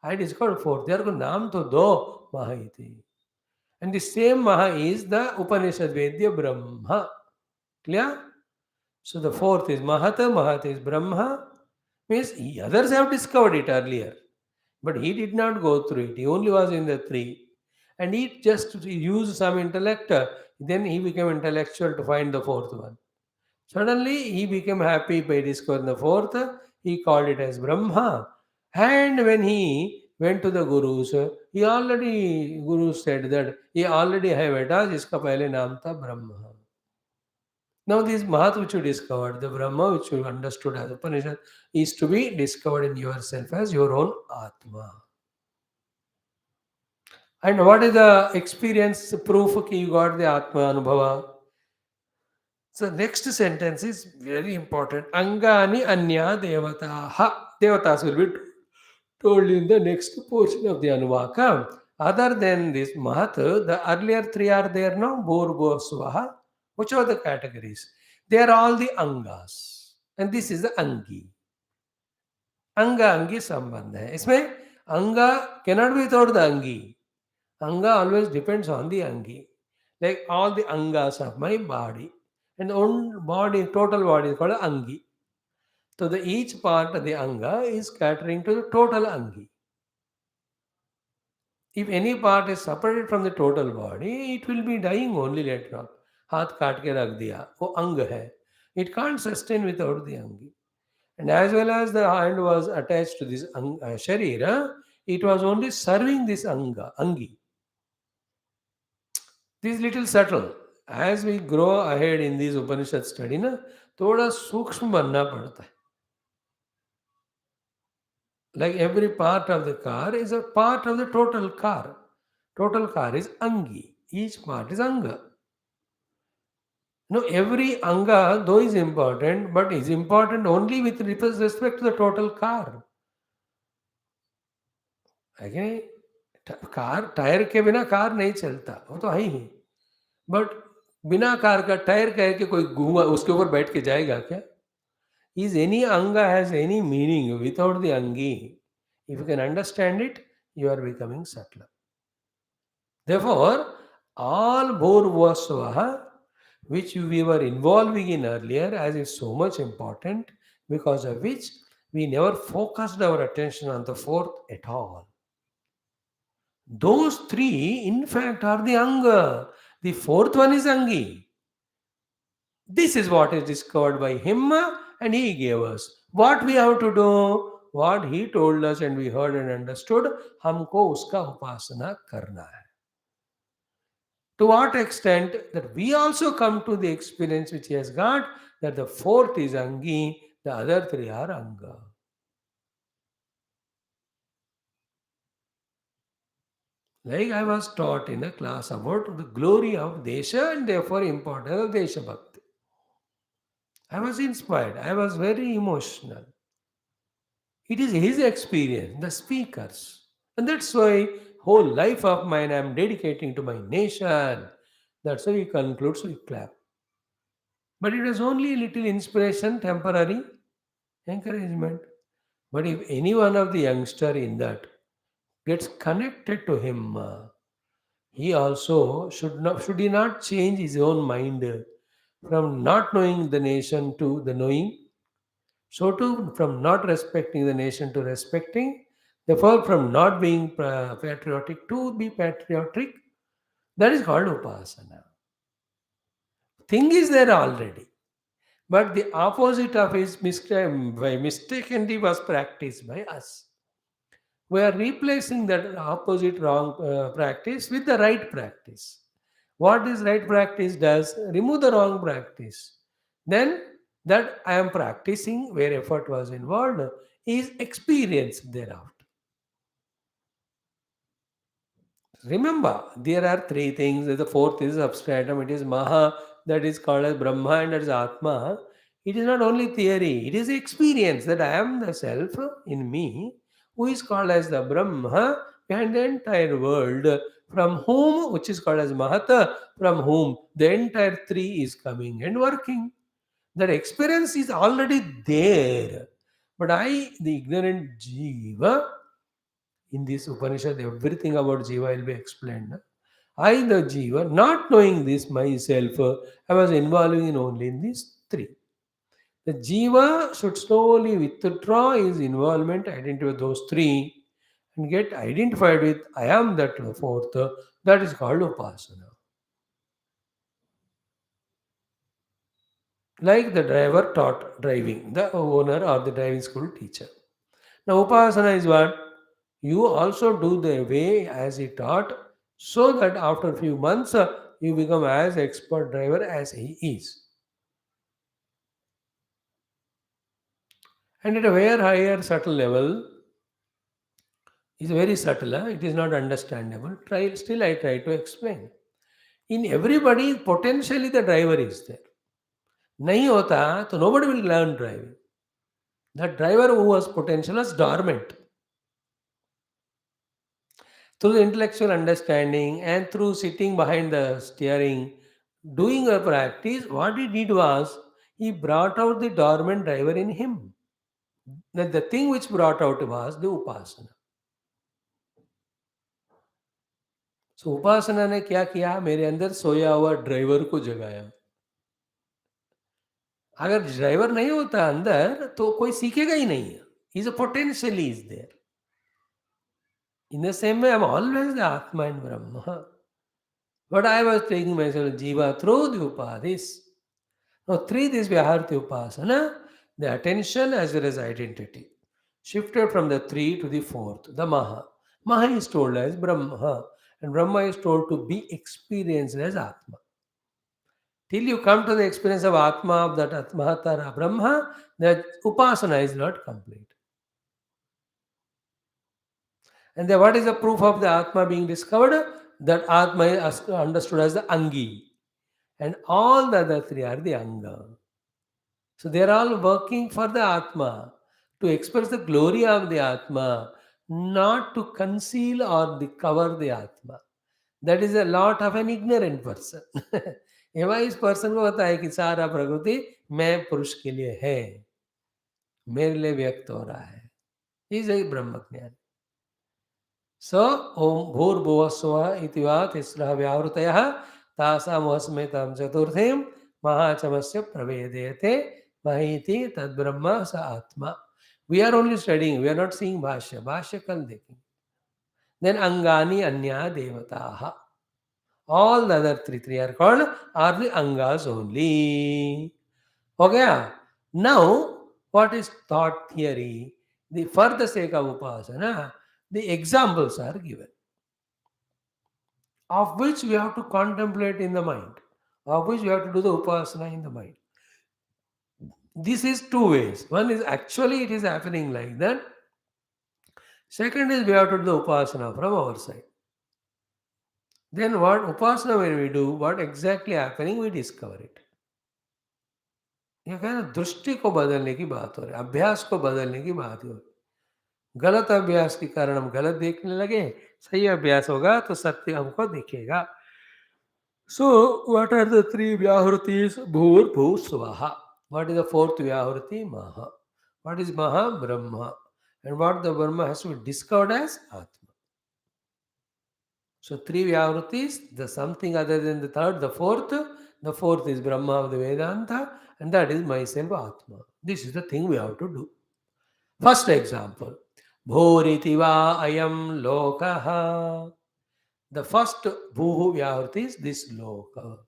I discovered fourth. There naam to do Maha iti. And the same Maha is the Upanishad Vedya Brahma. Clear? So the fourth is Mahata. Mahata is Brahma. Means others have discovered it earlier. But he did not go through it. He only was in the three. And he just used some intellect. Then he became intellectual to find the fourth one. Suddenly he became happy by discovering the fourth. He called it as Brahma. And when he went to the Gurus, Guru said that he already have beta, jiska pehle naam tha Brahma. Now this Mahat which you discovered, the Brahma which you understood as Upanishad, is to be discovered in yourself as your own Atma. And what is the experience proof that you got the Atma Anubhava? So next sentence is very important. Angani Anya Devataha. Devatas will be told in the next portion of the Anuvakam. Other than this Mahat, the earlier three are there now. Bhur, Swaha. Which are the categories? They are all the Angas. And this is the Angi. Anga Angi Sambandha hai. इसमें Anga cannot be without the Angi. Anga always depends on the Angi. Like all the Angas of my body. And own body, total body is called Angi. So the each part of the Anga is catering to the total Angi. If any part is separated from the total body, it will be dying only later on. हाथ काट के रख दिया, वो अंग है. It can't sustain without the angi. And as well as the hand was attached to this sharira, it was only serving this angi. This little subtle. As we grow ahead in this Upanishad study, ना थोड़ा सूक्ष्म बनना पड़ता है. Like every part of the car is a part of the total car. Total car is angi. Each part is anga. No, every anga, though is important, but is important only with respect to the total car. Okay? Car tyre के बिना car नहीं चलता, वो तो है ही. But बिना car का tyre कह के कोई घूमा उसके ऊपर बैठ के जाएगा क्या? इज एनी अंगा has any meaning without the अंगी? If you can understand it, you are becoming subtler. Therefore, all Bhurvasvaha, which we were involving in earlier, as is so much important, because of which we never focused our attention on the fourth at all. Those three, in fact, are the Anga. The fourth one is Angi. This is what is discovered by him, and he gave us. What we have to do? What he told us and we heard and understood, हमको उसका उपासना करना है. To what extent that we also come to the experience which he has got, that the fourth is Angi, the other three are Anga. Like I was taught in a class about the glory of Desha and therefore importance of Desha Bhakti. I was inspired. I was very emotional. It is his experience, the speakers. And that's why whole life of mine I am dedicating to my nation. That's why he concludes with clap. But it was only a little inspiration, temporary encouragement. But if any one of the youngster in that gets connected to him, he also should he not change his own mind from not knowing the nation to the knowing. So too, from not respecting the nation to respecting, therefore from not being patriotic to be patriotic, that is called upasana. Thing is there already, but the opposite of his by mistakenly was practiced by us. We are replacing that opposite wrong practice with the right practice. What this right practice does, remove the wrong practice. Then that I am practicing where effort was involved is experienced thereafter. Remember, there are three things. The fourth is substratum. It is Maha, that is called as Brahma, and that is Atma. It is not only theory, it is experience that I am the self in me, who is called as the Brahma behind the entire world, from whom, which is called as Mahata, from whom the entire three is coming and working. That experience is already there. But I, the ignorant Jiva, in this Upanishad, everything about Jiva will be explained. I, the Jiva, not knowing this myself, I was involving in only in these three. The Jiva should slowly withdraw his involvement, identify those three, and get identified with I am that fourth. That is called Upasana. Like the driver taught driving, the owner or the driving school teacher. Now, Upasana is what? You also do the way as he taught, so that after a few months you become as expert driver as he is. And at a very higher subtle level, is very subtle, it is not understandable. Still I try to explain. In everybody, potentially the driver is there. नहीं होता तो nobody will learn driving. That driver who was potential was dormant. Through the intellectual understanding and through sitting behind the steering, doing a practice, what he did was he brought out the dormant driver in him. That the thing which brought out was the upasana. So उपासना ने क्या किया, मेरे अंदर सोया हुआ driver को जगाया. अगर driver नहीं होता अंदर तो कोई सीखेगा ही नहीं. Is a potential is there. In the same way, I'm always the Atma and Brahma. But I was taking myself Jiva through the Upadhis. Now, three this Vyaharti Upasana, the attention as well as identity, shifted from the three to the fourth, the Maha. Maha is told as Brahma, and Brahma is told to be experienced as Atma. Till you come to the experience of Atma, of that Atmahatara Brahma, that Upasana is not complete. And then what is the proof of the Atma being discovered? That Atma is understood as the Angi. And all the other three are the Anga. So they are all working for the Atma, to express the glory of the Atma, not to conceal or cover the Atma. That is a lot of an ignorant person. A wise person को होता है कि सारा प्रकृति मैं पुरुष के लिए है, मेरे लिए व्यक्त हो रहा है. इज ए ब्रह्म ज्ञान. स ओम भूर्भुवः स्वः इति वा तिस्रः व्यावृतयः तासामस्मेतां चतुर्थीं महाचमस्य प्रवेदयते महिति तद्ब्रह्म स आत्मा. We are only studying, we are not seeing Bhashya. Bhashya kal dekhen. Then Angani Anya Devataha. All the other three are called are the Angas only. Okay? Now, what is thought theory? For the sake of Upasana, the examples are given, of which we have to contemplate in the mind, of which we have to do the Upasana in the mind. This is two ways. One is actually it is happening like that. Second is we have to do the Upasana from our side. Then what Upasana when we do, what exactly happening, we discover it. ये कहना दृष्टि को बदलने की बात हो रही है, अभ्यास को बदलने की बात हो रही है. गलत अभ्यास के कारण हम गलत देखने लगे, सही अभ्यास होगा तो सत्य हमको दिखेगा. So what are the three vyahrutis? Bhur Bhu Swaha. What is the fourth vyahruti? Maha. What is Maha? Brahma. And what the Brahma has to be discovered as Atma. So three vyahrutis, the something other than the third, the fourth. The fourth is Brahma of the Vedanta, and that is myself Atma. This is the thing we have to do. First example. Bhoriti va ayam lokaha. The first bhuhu vyahruti is this loka,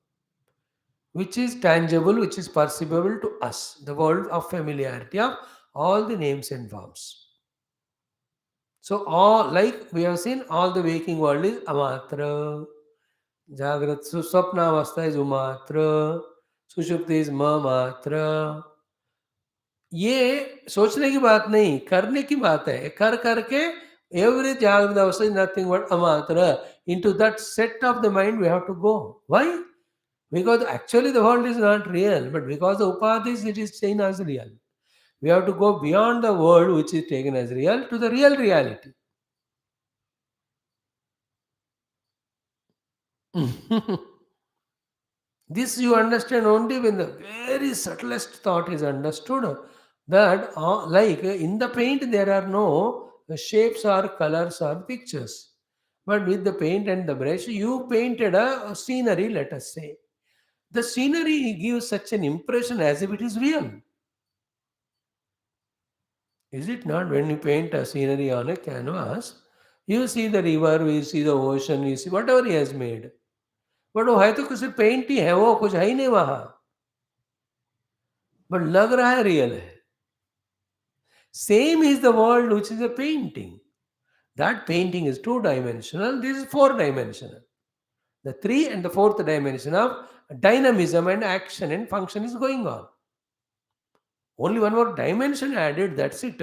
which is tangible, which is perceivable to us, the world of familiarity of all the names and forms. So, all like we have seen, all the waking world is amatra, jagrat, swapnavastha is umatra, सुषुप्ति is म मात्र. ये सोचने की बात नहीं, करने की बात है. कर करके every जागृत अवस्था is nothing but amatra. Into that set of the mind we have to go. Why? Because actually the world is not real, but because the upadhis it is seen as real. We have to go beyond the world which is taken as real to the real reality. This you understand only when the very subtlest thought is understood, that like in the paint there are no shapes or colors or pictures. But with the paint and the brush, you painted a scenery, let us say. The scenery gives such an impression as if it is real. Is it not? When you paint a scenery on a canvas, you see the river, you see the ocean, you see whatever he has made. But वो है तो किसी paint ही है, वो कुछ है ही नहीं वहां, बट लग रहा है रियल है. Same is the world which is a painting. That painting is two dimensional, this is four dimensional. The three and the fourth dimension of dynamism and action and function is going on. Only one more dimension added, that's it.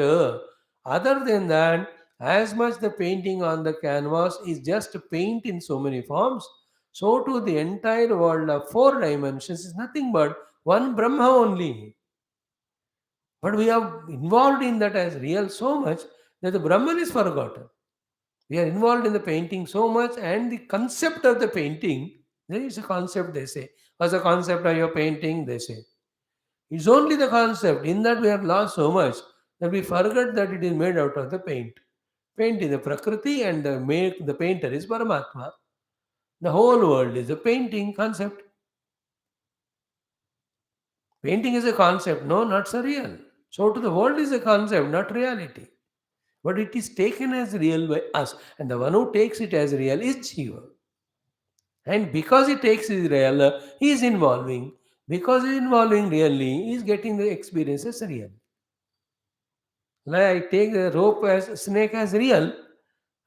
Other than that, as much the painting on the canvas is just paint in so many forms, so too the entire world of four dimensions is nothing but one Brahma only. But we are involved in that as real so much that the Brahman is forgotten. We are involved in the painting so much, and the concept of the painting, there is a concept they say. What's the concept of your painting? They say. It's only the concept. In that we are lost so much that we forget that it is made out of the paint. Paint is the Prakriti and the painter is Paramatma. The whole world is a painting concept. Painting is a concept, no, not so real. So to the world is a concept, not reality. but it is taken as real by us, and the one who takes it as real is Jiva. And because he takes it real, he is involving. Because he is involving really, he is getting the experiences real. Like I take the rope as snake as real,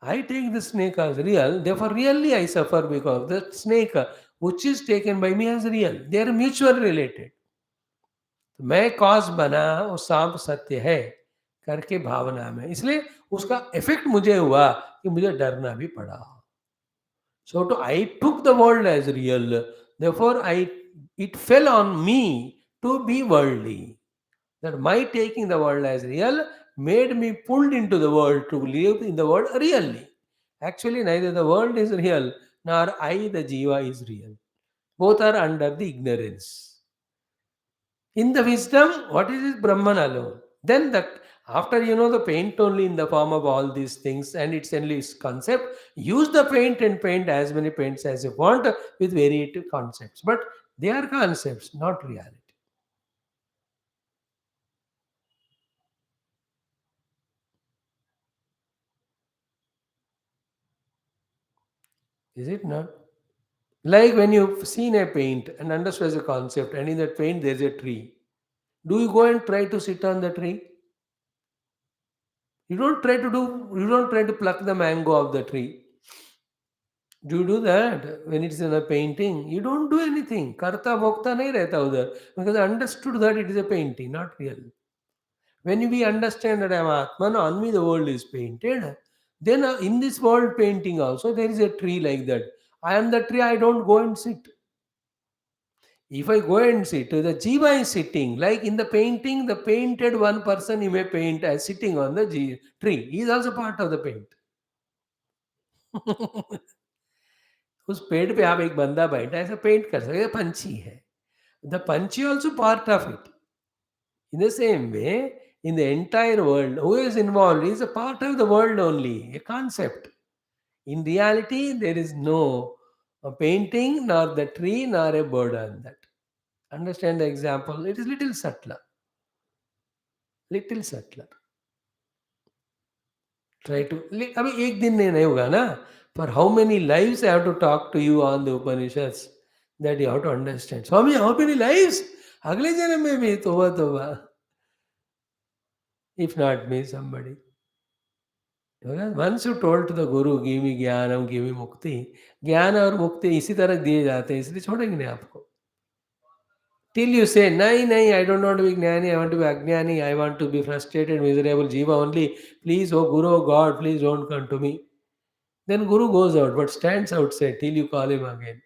I take the snake as real, therefore really I suffer because the snake which is taken by me as real. They are mutually related. मैं cause बना वो सांप सत्य है करके भावना में, इसलिए उसका इफेक्ट मुझे हुआ कि मुझे डरना भी पड़ा. So I took the world as real, therefore it fell on me to be worldly. That my taking the world as real made me pulled into the world to live in the world really. Actually, neither the world is real nor I, the Jiva, is real. Both are under the ignorance. In the wisdom, what is this Brahman alone? Then after you know the paint only in the form of all these things and its only concept, use the paint and paint as many paints as you want with varied concepts. But they are concepts, not reality. Is it not? Like when you've seen a paint and understood as a concept, and in that paint there's a tree. Do you go and try to sit on the tree? You don't try to pluck the mango of the tree. Do you do that when it's in a painting? You don't do anything. Karta bhokta nahi rehta udhar. Because I understood that it is a painting, not real. When we understand that I am Atman, on me the world is painted, then in this world painting also there is a tree like that. I am the tree, I don't go and sit. If I go and sit, the Jiva is sitting. Like in the painting, the painted one person you may paint as sitting on the tree. He is also part of the paint. उस पेड़ पे आप एक बंदा बैठा है ऐसा paint कर सकते, पंछी है. The panchi also part of it. In the same way, in the entire world, who is involved is a part of the world only, a concept. In reality, there is no painting, nor the tree, nor a bird on that. Understand the example? It is little subtler. Little subtler. Try to. अभी एक दिन में नहीं होगा ना. For how many lives I have to talk to you on the Upanishads that you have to understand. Swami, how many lives? अगले जन्म में भी तोबा तोबा. If not me, somebody. Once you told to the Guru, give me ज्ञानम, give me मुक्ति, ज्ञान और मुक्ति इसी तरह दिए जाते हैं, इसलिए छोड़ेंगे नहीं आपको. Till you say, nahi, nahi, I don't want to be jnani, I want to be ajnani, I want to be frustrated, miserable jiva only. Please, oh Guru, oh God, please don't come to me. Then Guru goes out, but stands outside till you call him again.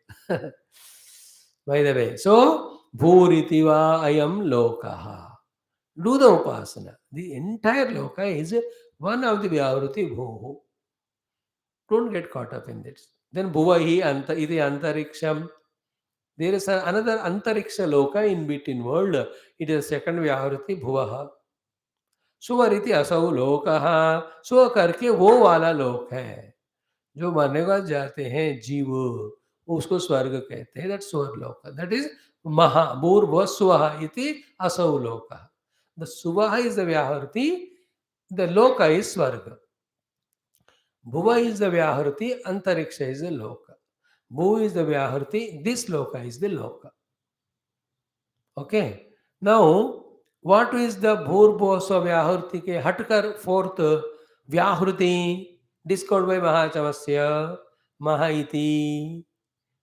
By the way, so Bhuritiva ayam lokaha. Do the upasana. The entire loka is one of the Vyavruti Bhuhu. Don't get caught up in this. Then Bhuvahi anta iti antariksham. There is another antariksha loka in between world. It is second Vyavruti Bhuvaha. सुवरिति असौ लोकः. स्व करके वो वाला लोक है जो मरने के बाद जाते हैं जीव, उसको स्वर्ग कहते हैं. दैट स्वर लोक, दैट इज महा भूर्भुवः स्वः इति असौ लोकः. द सुवः इज द व्याहृति, द लोक इज स्वर्ग. भुव इज द व्याहृति, अंतरिक्ष इज द लोक. भू इज द व्याहृति, दिस लोक इज द लोक. Okay. Now, what is the Bhurbhosva Vyahurti ke Hatkar fourth Vyahruti discovered by Mahachamasya Mahaiti?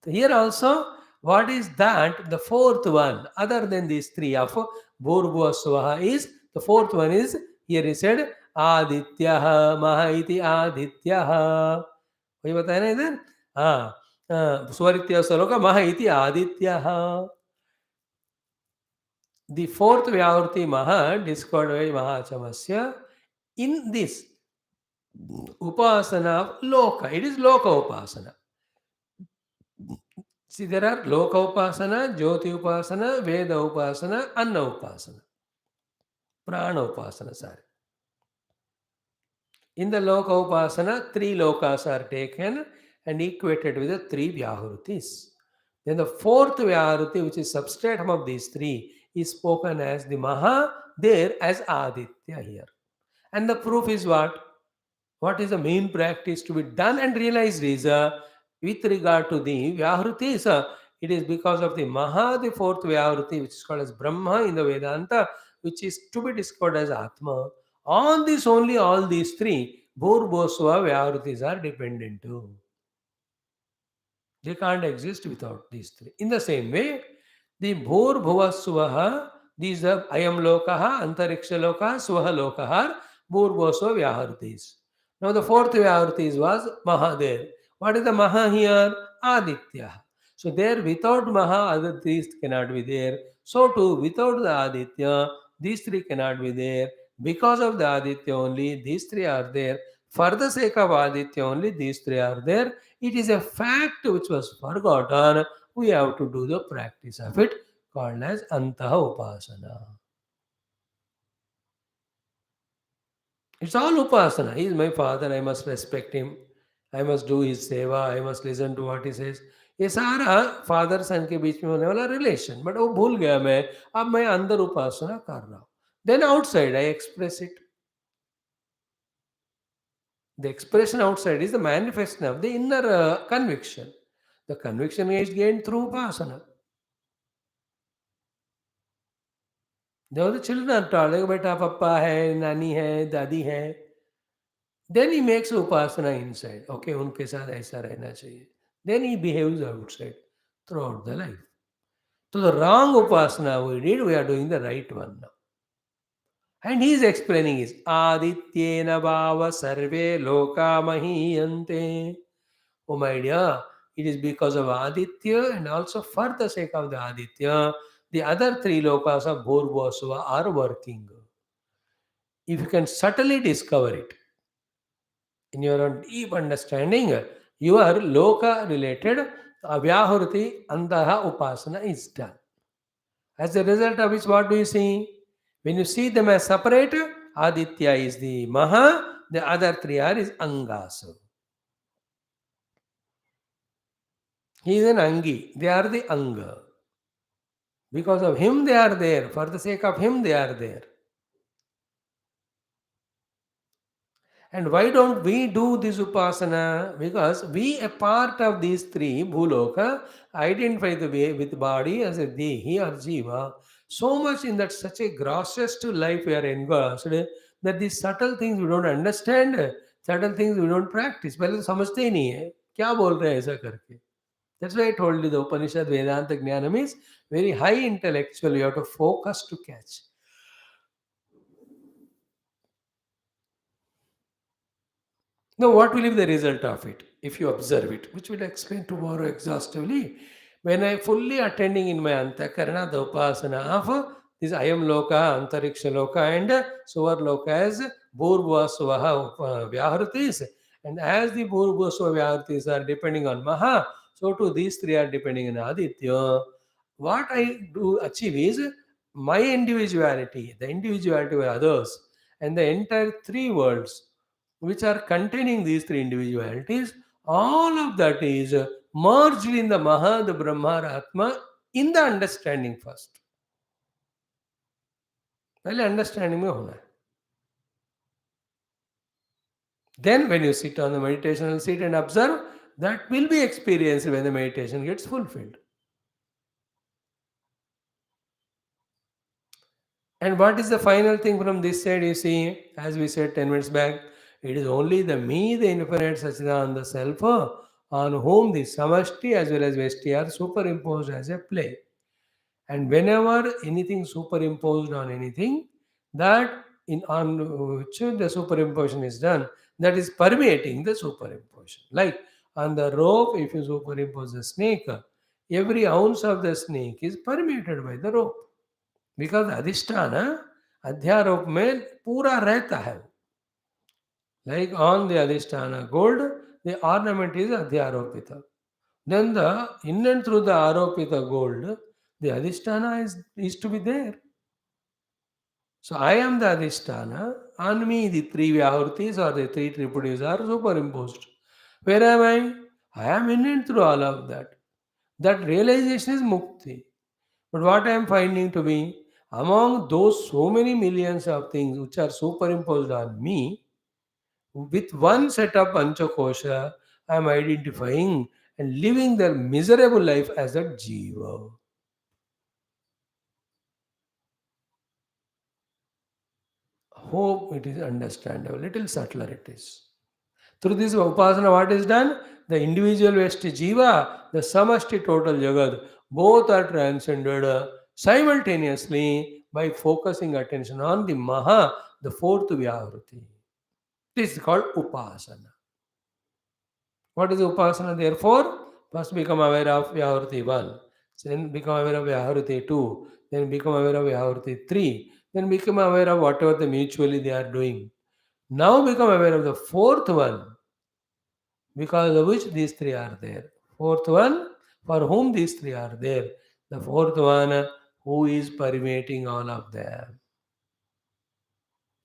So here also, what is that? The fourth one, other than these three of Bhurbhosvaha is, the fourth one is, here he said, Adityaha Mahaiti Adityaha. वही बताया ना इधर. स्वरित्य श्लोक महाइति Aditya. The fourth Vyavruti Maha discovered by Mahachamasya in this Upasana of Loka. It is Loka Upasana. See, there are Loka Upasana, Jyoti Upasana, Veda Upasana, Anna Upasana, Prana Upasana. Sorry. In the Loka Upasana, three lokas are taken and equated with the three Vyahrutis. Then the fourth Vyahruti, which is substratum of these three, is spoken as the Maha there as Aditya here. And the proof is what? What is the main practice to be done and realized is with regard to the Vyahruti is it is because of the Maha, the fourth Vyahruti, which is called as Brahma in the Vedanta, which is to be discovered as Atma. On this only all these three Bhur Bhosva Vyahrutis are dependent to. They can't exist without these three. In the same way, the Bhur Bhuva Swaha, these are Ayam Lokaha, Antariksha Lokaha, Swaha Lokaha, Bhur Bhosva Vyahrutis. Now the fourth Vyahrutis was Mahadev. What is the Maha here? Aditya. So there without Maha, other these cannot be there. So too, without the Aditya, these three cannot be there. Because of the Aditya only, these three are there. For the sake of Aditya only, these three are there. It is a fact which was forgotten. We have to do the practice of it called as Antaha Upasana. It's all Upasana. He is my father. I must respect him. I must do his seva. I must listen to what he says. ये सारा father सन के बीच में होने वाला relation but वो भूल गया मैं अब मैं अंदर उपासना कर रहा हूँ then outside I express it the expression outside is the manifestation of the inner conviction. The conviction is gained through upasana. Though the children are told, like, beta papa hai, nani hai, dadi hai. Then he makes upasana inside. Okay, unke saath aisa rehna chahiye. Then he behaves outside throughout the life. So the wrong upasana we did, we are doing the right one now. And he is explaining is Adityena Bhava Sarve Loka Mahiyante. Oh my dear, it is because of Aditya and also for the sake of the Aditya, the other three lokas of Bhurvasva are working. If you can subtly discover it in your own deep understanding, your loka related Vyahruti Antaha Upasana is done. As a result of which, what do you see? When you see them as separate, Aditya is the Maha, the other three are is Angas. He is an Angi, they are the Anga. Because of him they are there, for the sake of him they are there. And why don't we do this upasana? Because we, a part of these three, Bhuloka, identify the way with body as a Dehi or Jiva. So much in that such a grossest life we are engrossed that these subtle things we don't understand, subtle things we don't practice. पहले तो समझते ही नहीं है क्या बोल रहे हैं ऐसा करके. That's why I told you the Upanishad Vedanta Jnanam is very high intellectual. You have to focus to catch. Now, what will be the result of it if you observe it, which we'll explain tomorrow exhaustively? When I fully attending in my Antakarana, the Upasana of this Ayam Loka, Antariksha Loka, and Suvar Loka as Bhurva Swaha Vyahrutis. And as the Bhurva Swaha Vyahrutis are depending on Maha, so too these three are depending on Aditya. What I do achieve is my individuality, the individuality of others, and the entire three worlds which are containing these three individualities, all of that is merged in the Maha, the Brahma, Atma, in the understanding first. पहले understanding में होना है. Then when you sit on the meditational seat and observe, that will be experienced when the meditation gets fulfilled. And what is the final thing from this side? You see, as we said 10 minutes back, it is only the me, the infinite Sachidananda Self, on whom the Samashti as well as Vesti are superimposed as a play. And whenever anything superimposed on anything, that in on which the superimposition is done, that is permeating the superimposition. Like on the rope, if you superimpose the snake, every ounce of the snake is permeated by the rope. Because अधिष्ठान अध्यारोप में पूरा रहता है like on the अधिष्ठान gold the ornament is अध्यारोपित then the in and through the आरोपित gold the अधिष्ठान is to be there. So I am the adhisthana, on me the three vyahrutis or the three tripudis are superimposed. Where am I? I am in and through all of that. That realization is mukti. But what I am finding to be, among those so many millions of things which are superimposed on me, With one set of Panchakosha, I am identifying and living their miserable life as a Jiva. Hope it is understandable. Little subtler it is. Through this Upasana, what is done? The individual Vesti Jiva, the Samashti total Jagat, both are transcended simultaneously by focusing attention on the Maha, the fourth Vyahruti. This is called Upasana. What is Upasana therefore? First become aware of Vyahruti 1, then become aware of Vyahruti 2, then become aware of Vyahruti 3, then become aware of whatever the mutually they are doing. Now become aware of the fourth one, because of which these three are there. Fourth one, for whom these three are there. The fourth one, who is permeating all of them.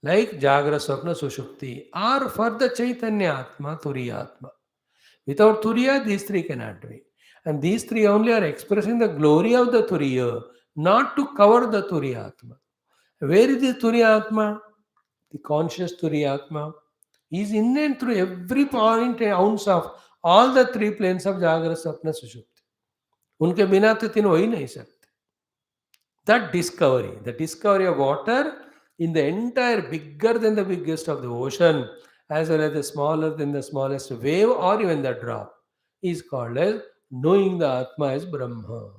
Like Jagra, Swapna, Sushupti, or for the Chaitanya Atma, Turiya Atma. Without Turiya, these three cannot be. And these three only are expressing the glory of the Turiya, not to cover the Turiya Atma. Where is the Turiya Atma? The conscious Turiya Atma is in and through every point and ounce of all the three planes of Jagra, Sapna, Sushupti. उनके बिना तो तीन हो ही नहीं सकते. That discovery, the discovery of water in the entire bigger than the biggest of the ocean, as well as the smaller than the smallest wave or even the drop, is called as knowing the Atma as Brahma.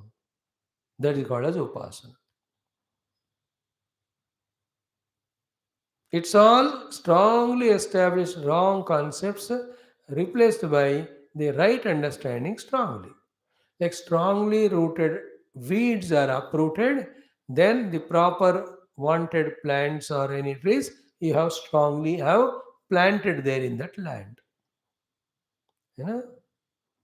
That is called as Upasana. It's all strongly established wrong concepts replaced by the right understanding strongly. Like strongly rooted weeds are uprooted, then the proper wanted plants or any trees you have strongly have planted there in that land. है ना?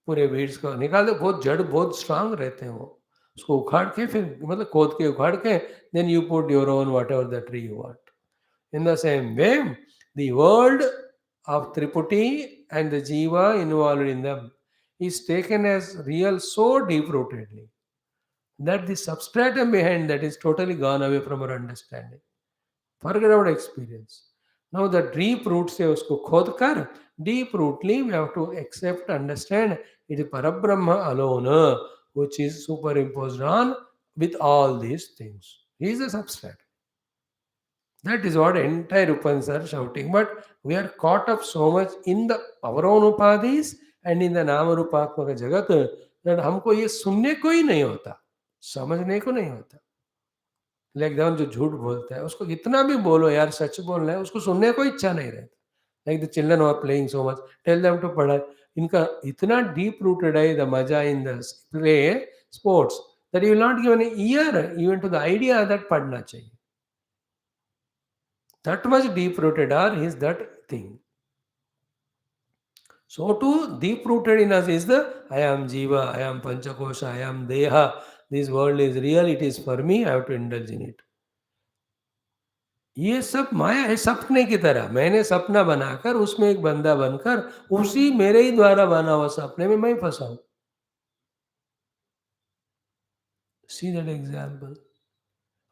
पूरे weeds को निकाल दो, बहुत जड़ बहुत strong रहते हैं वो. उसको उखाड़ के फिर मतलब खोद के उखाड़ के then you put your own whatever the tree you want. In the same way, the world of Triputi and the Jiva involved in them is taken as real so deep rootedly that the substratum behind that is totally gone away from our understanding. Forget about experience. Now the deep roots से उसको खोद कर deep rootly we have to accept, understand it is Parabrahma alone which is superimposed on with all these things. He is the substrate. That is what entire Upanishads are shouting. But we are caught up so much in the our own upadhis and in the Nama Rupatmaka Jagat that हमको ये सुनने को ही नहीं होता, समझने को नहीं होता. लाइक द जो झूठ बोलता है उसको कितना भी बोलो यार सच बोलना है उसको सुनने को इच्छा नहीं रहता. Like the children are playing so much, tell them to पढ़ा. इनका इतना डीप रूटेड है द मजा in the play sports that you will not give an ear even to the idea that पढ़ना चाहिए. That much deep rooted are is that thing. So too deep rooted in us is the I am Jiva, I am Panchakosha, I am Deha. This world is real, it is for me, I have to indulge in it. ये सब माया है सपने की तरह. मैंने सपना बनाकर उसमें एक बंदा बनकर उसी मेरे ही द्वारा बना हुआ सपने में मैं फंसा हूं. See that example.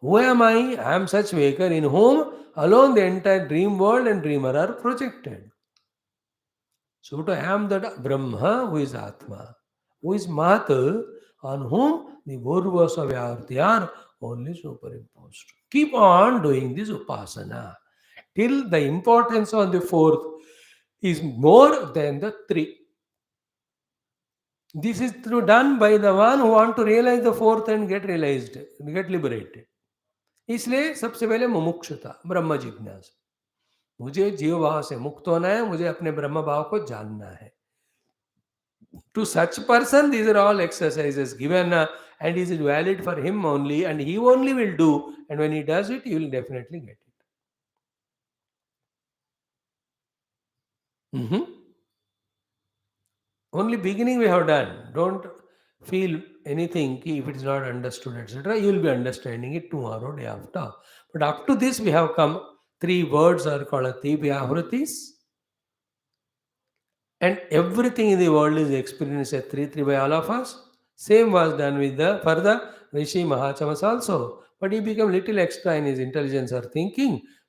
Who am I? I am such waker in whom alone the entire dream world and dreamer are projected. So to am that Brahma who is Atma, who is Mata, on whom the Bhurvas of Vyarti are only superimposed. Keep on doing this Upasana till the importance on the fourth is more than the three. This is done by the one who want to realize the fourth and get realized, get liberated. इसलिए सबसे पहले मुमुक्षुता ब्रह्म जिज्ञासा. मुझे जीव भाव से मुक्त होना है, मुझे अपने ब्रह्म भाव को जानना है. To such person, these are all exercises given and is valid for him only, and he only will do. And when he does it, he will definitely get it. Mhm. Only beginning we have done. Don't feel anything if it is not understood, etc. You will be understanding it tomorrow, day after. But up to this, we have come. Three words are called VYAAHRUTHIs. And everything in the world is experienced at 3 by all of us. Same was done with the for the Rishi Mahachamas also. But he became little extra in his intelligence or thinking.